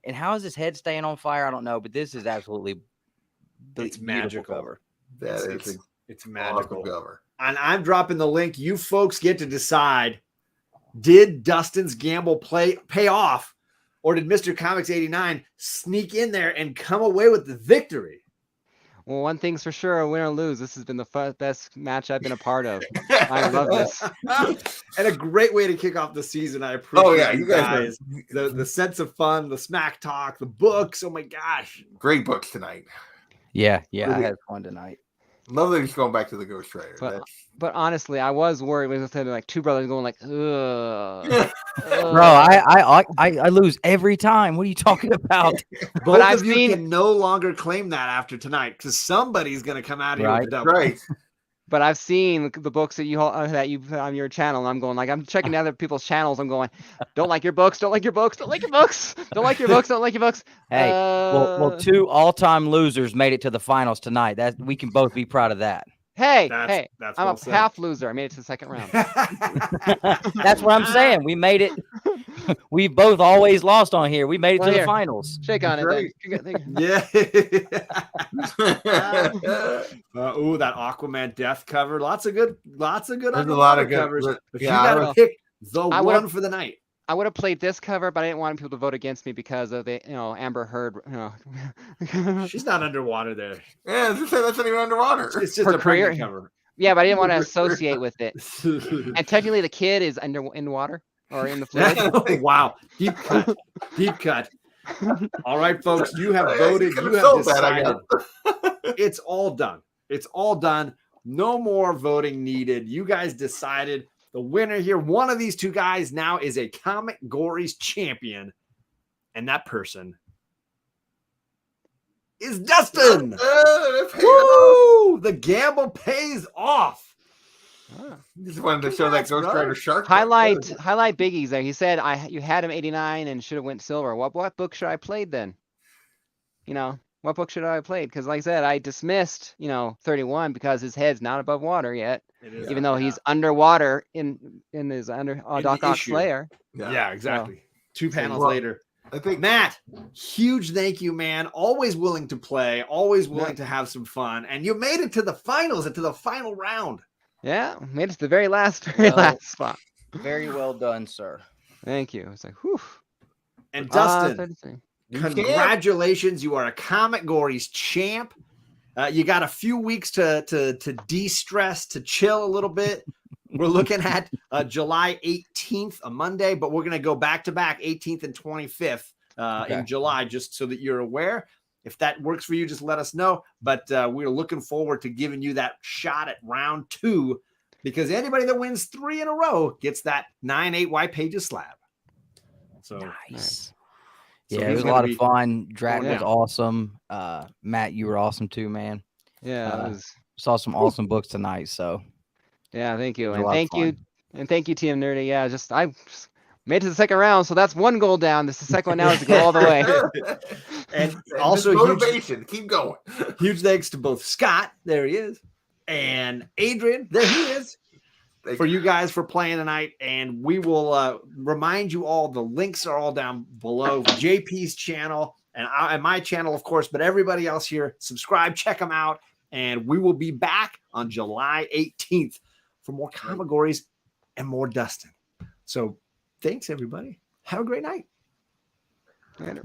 And how is his head staying on fire? I don't know, but this is absolutely It's beautiful magical. cover. It's awesome magical. cover. And I'm dropping the link. You folks get to decide. Did Dustin's gamble pay off, or did Mr. Comics 89 sneak in there and come away with the victory? Well, one thing's for sure, win or lose, this has been the best match I've been a part of. I love this. And a great way to kick off the season. I appreciate Oh yeah, you you guys. the sense of fun, the smack talk, the books. Oh my gosh. Great books tonight. Yeah, I Really- had fun tonight. Love that he's going back to the Ghost Rider. But honestly, I was worried when it said like two brothers going like, ugh. Bro, I lose every time. What are you talking about? Both I've of you seen- can no longer claim that after tonight because somebody's going to come out here Right. with a double. Right. But I've seen the books that you put on your channel, and I'm going like, I'm checking other people's channels. I'm going, don't like your books, don't like your books, don't like your books, don't like your books, don't like your books. Hey, well, 2 all-time losers made it to the finals tonight. That we can both be proud of that. Hey, That's I'm well a said. half loser. I made it to the second round. That's what I'm saying. We made it. We both always lost on here. We made it Well, to the here. finals. Shake on Great. it. Then. Yeah. Ooh, that Aquaman death cover. Lots of good There's a lot underwater of good. covers. If Yeah, you gotta pick the I one would've- for the night. I would have played this cover, but I didn't want people to vote against me because of the, Amber Heard. She's not underwater there. Yeah, that's not even underwater. It's just Her a pregnant career- cover. Yeah, but I didn't want to associate with it. And technically, the kid is in water or in the fluid. Wow. Deep cut. Deep cut. All right, folks, you have voted. You have decided. It's all done. It's all done. No more voting needed. You guys decided the winner here. One of these two guys now is a ComicGories champion, and that person is Dustin. Woo! The gamble pays off. Just wanted to show that Ghost Rider shark. Highlight biggies there. He said you had him 89 and should have went silver. What book should I played then? You know, what book should I have played? Because like I said, I dismissed 31 because his head's not above water yet, even though he's underwater in his Doc Ock Slayer. Yeah, exactly. So, 2 panels later. I think Matt, huge thank you, man. Always willing to play, always willing to have some fun, and you made it to the finals and to the final round. Yeah, made it to the very last spot. Very well done, sir. Thank you. It's like, whew. And Dustin, congratulations. You are a ComicGories champ. You got a few weeks to de-stress, to chill a little bit. We're looking at July 18th, a Monday, but we're going to go back-to-back 18th and 25th in July, just so that you're aware. If that works for you, just let us know. But we're looking forward to giving you that shot at round 2, because anybody that wins 3 in a row gets that 9/8 white pages slab. So nice. So it was a lot of fun. Drac was awesome. Matt, you were awesome too, man. Yeah, saw some awesome books tonight. So yeah, thank you, and thank you, TM Nerdy. Yeah, I made it to the second round, so that's 1 goal down. This is the second one now is to go all the way. And also motivation, keep going. Huge thanks to both Scott, there he is, and Adrian, there he is, for you guys for playing tonight. And we will remind you all, the links are all down below. JP's channel and my channel, of course, but everybody else here, subscribe, check them out, and we will be back on July 18th for more ComicGories and more Dustin. So thanks, everybody. Have a great night. Later.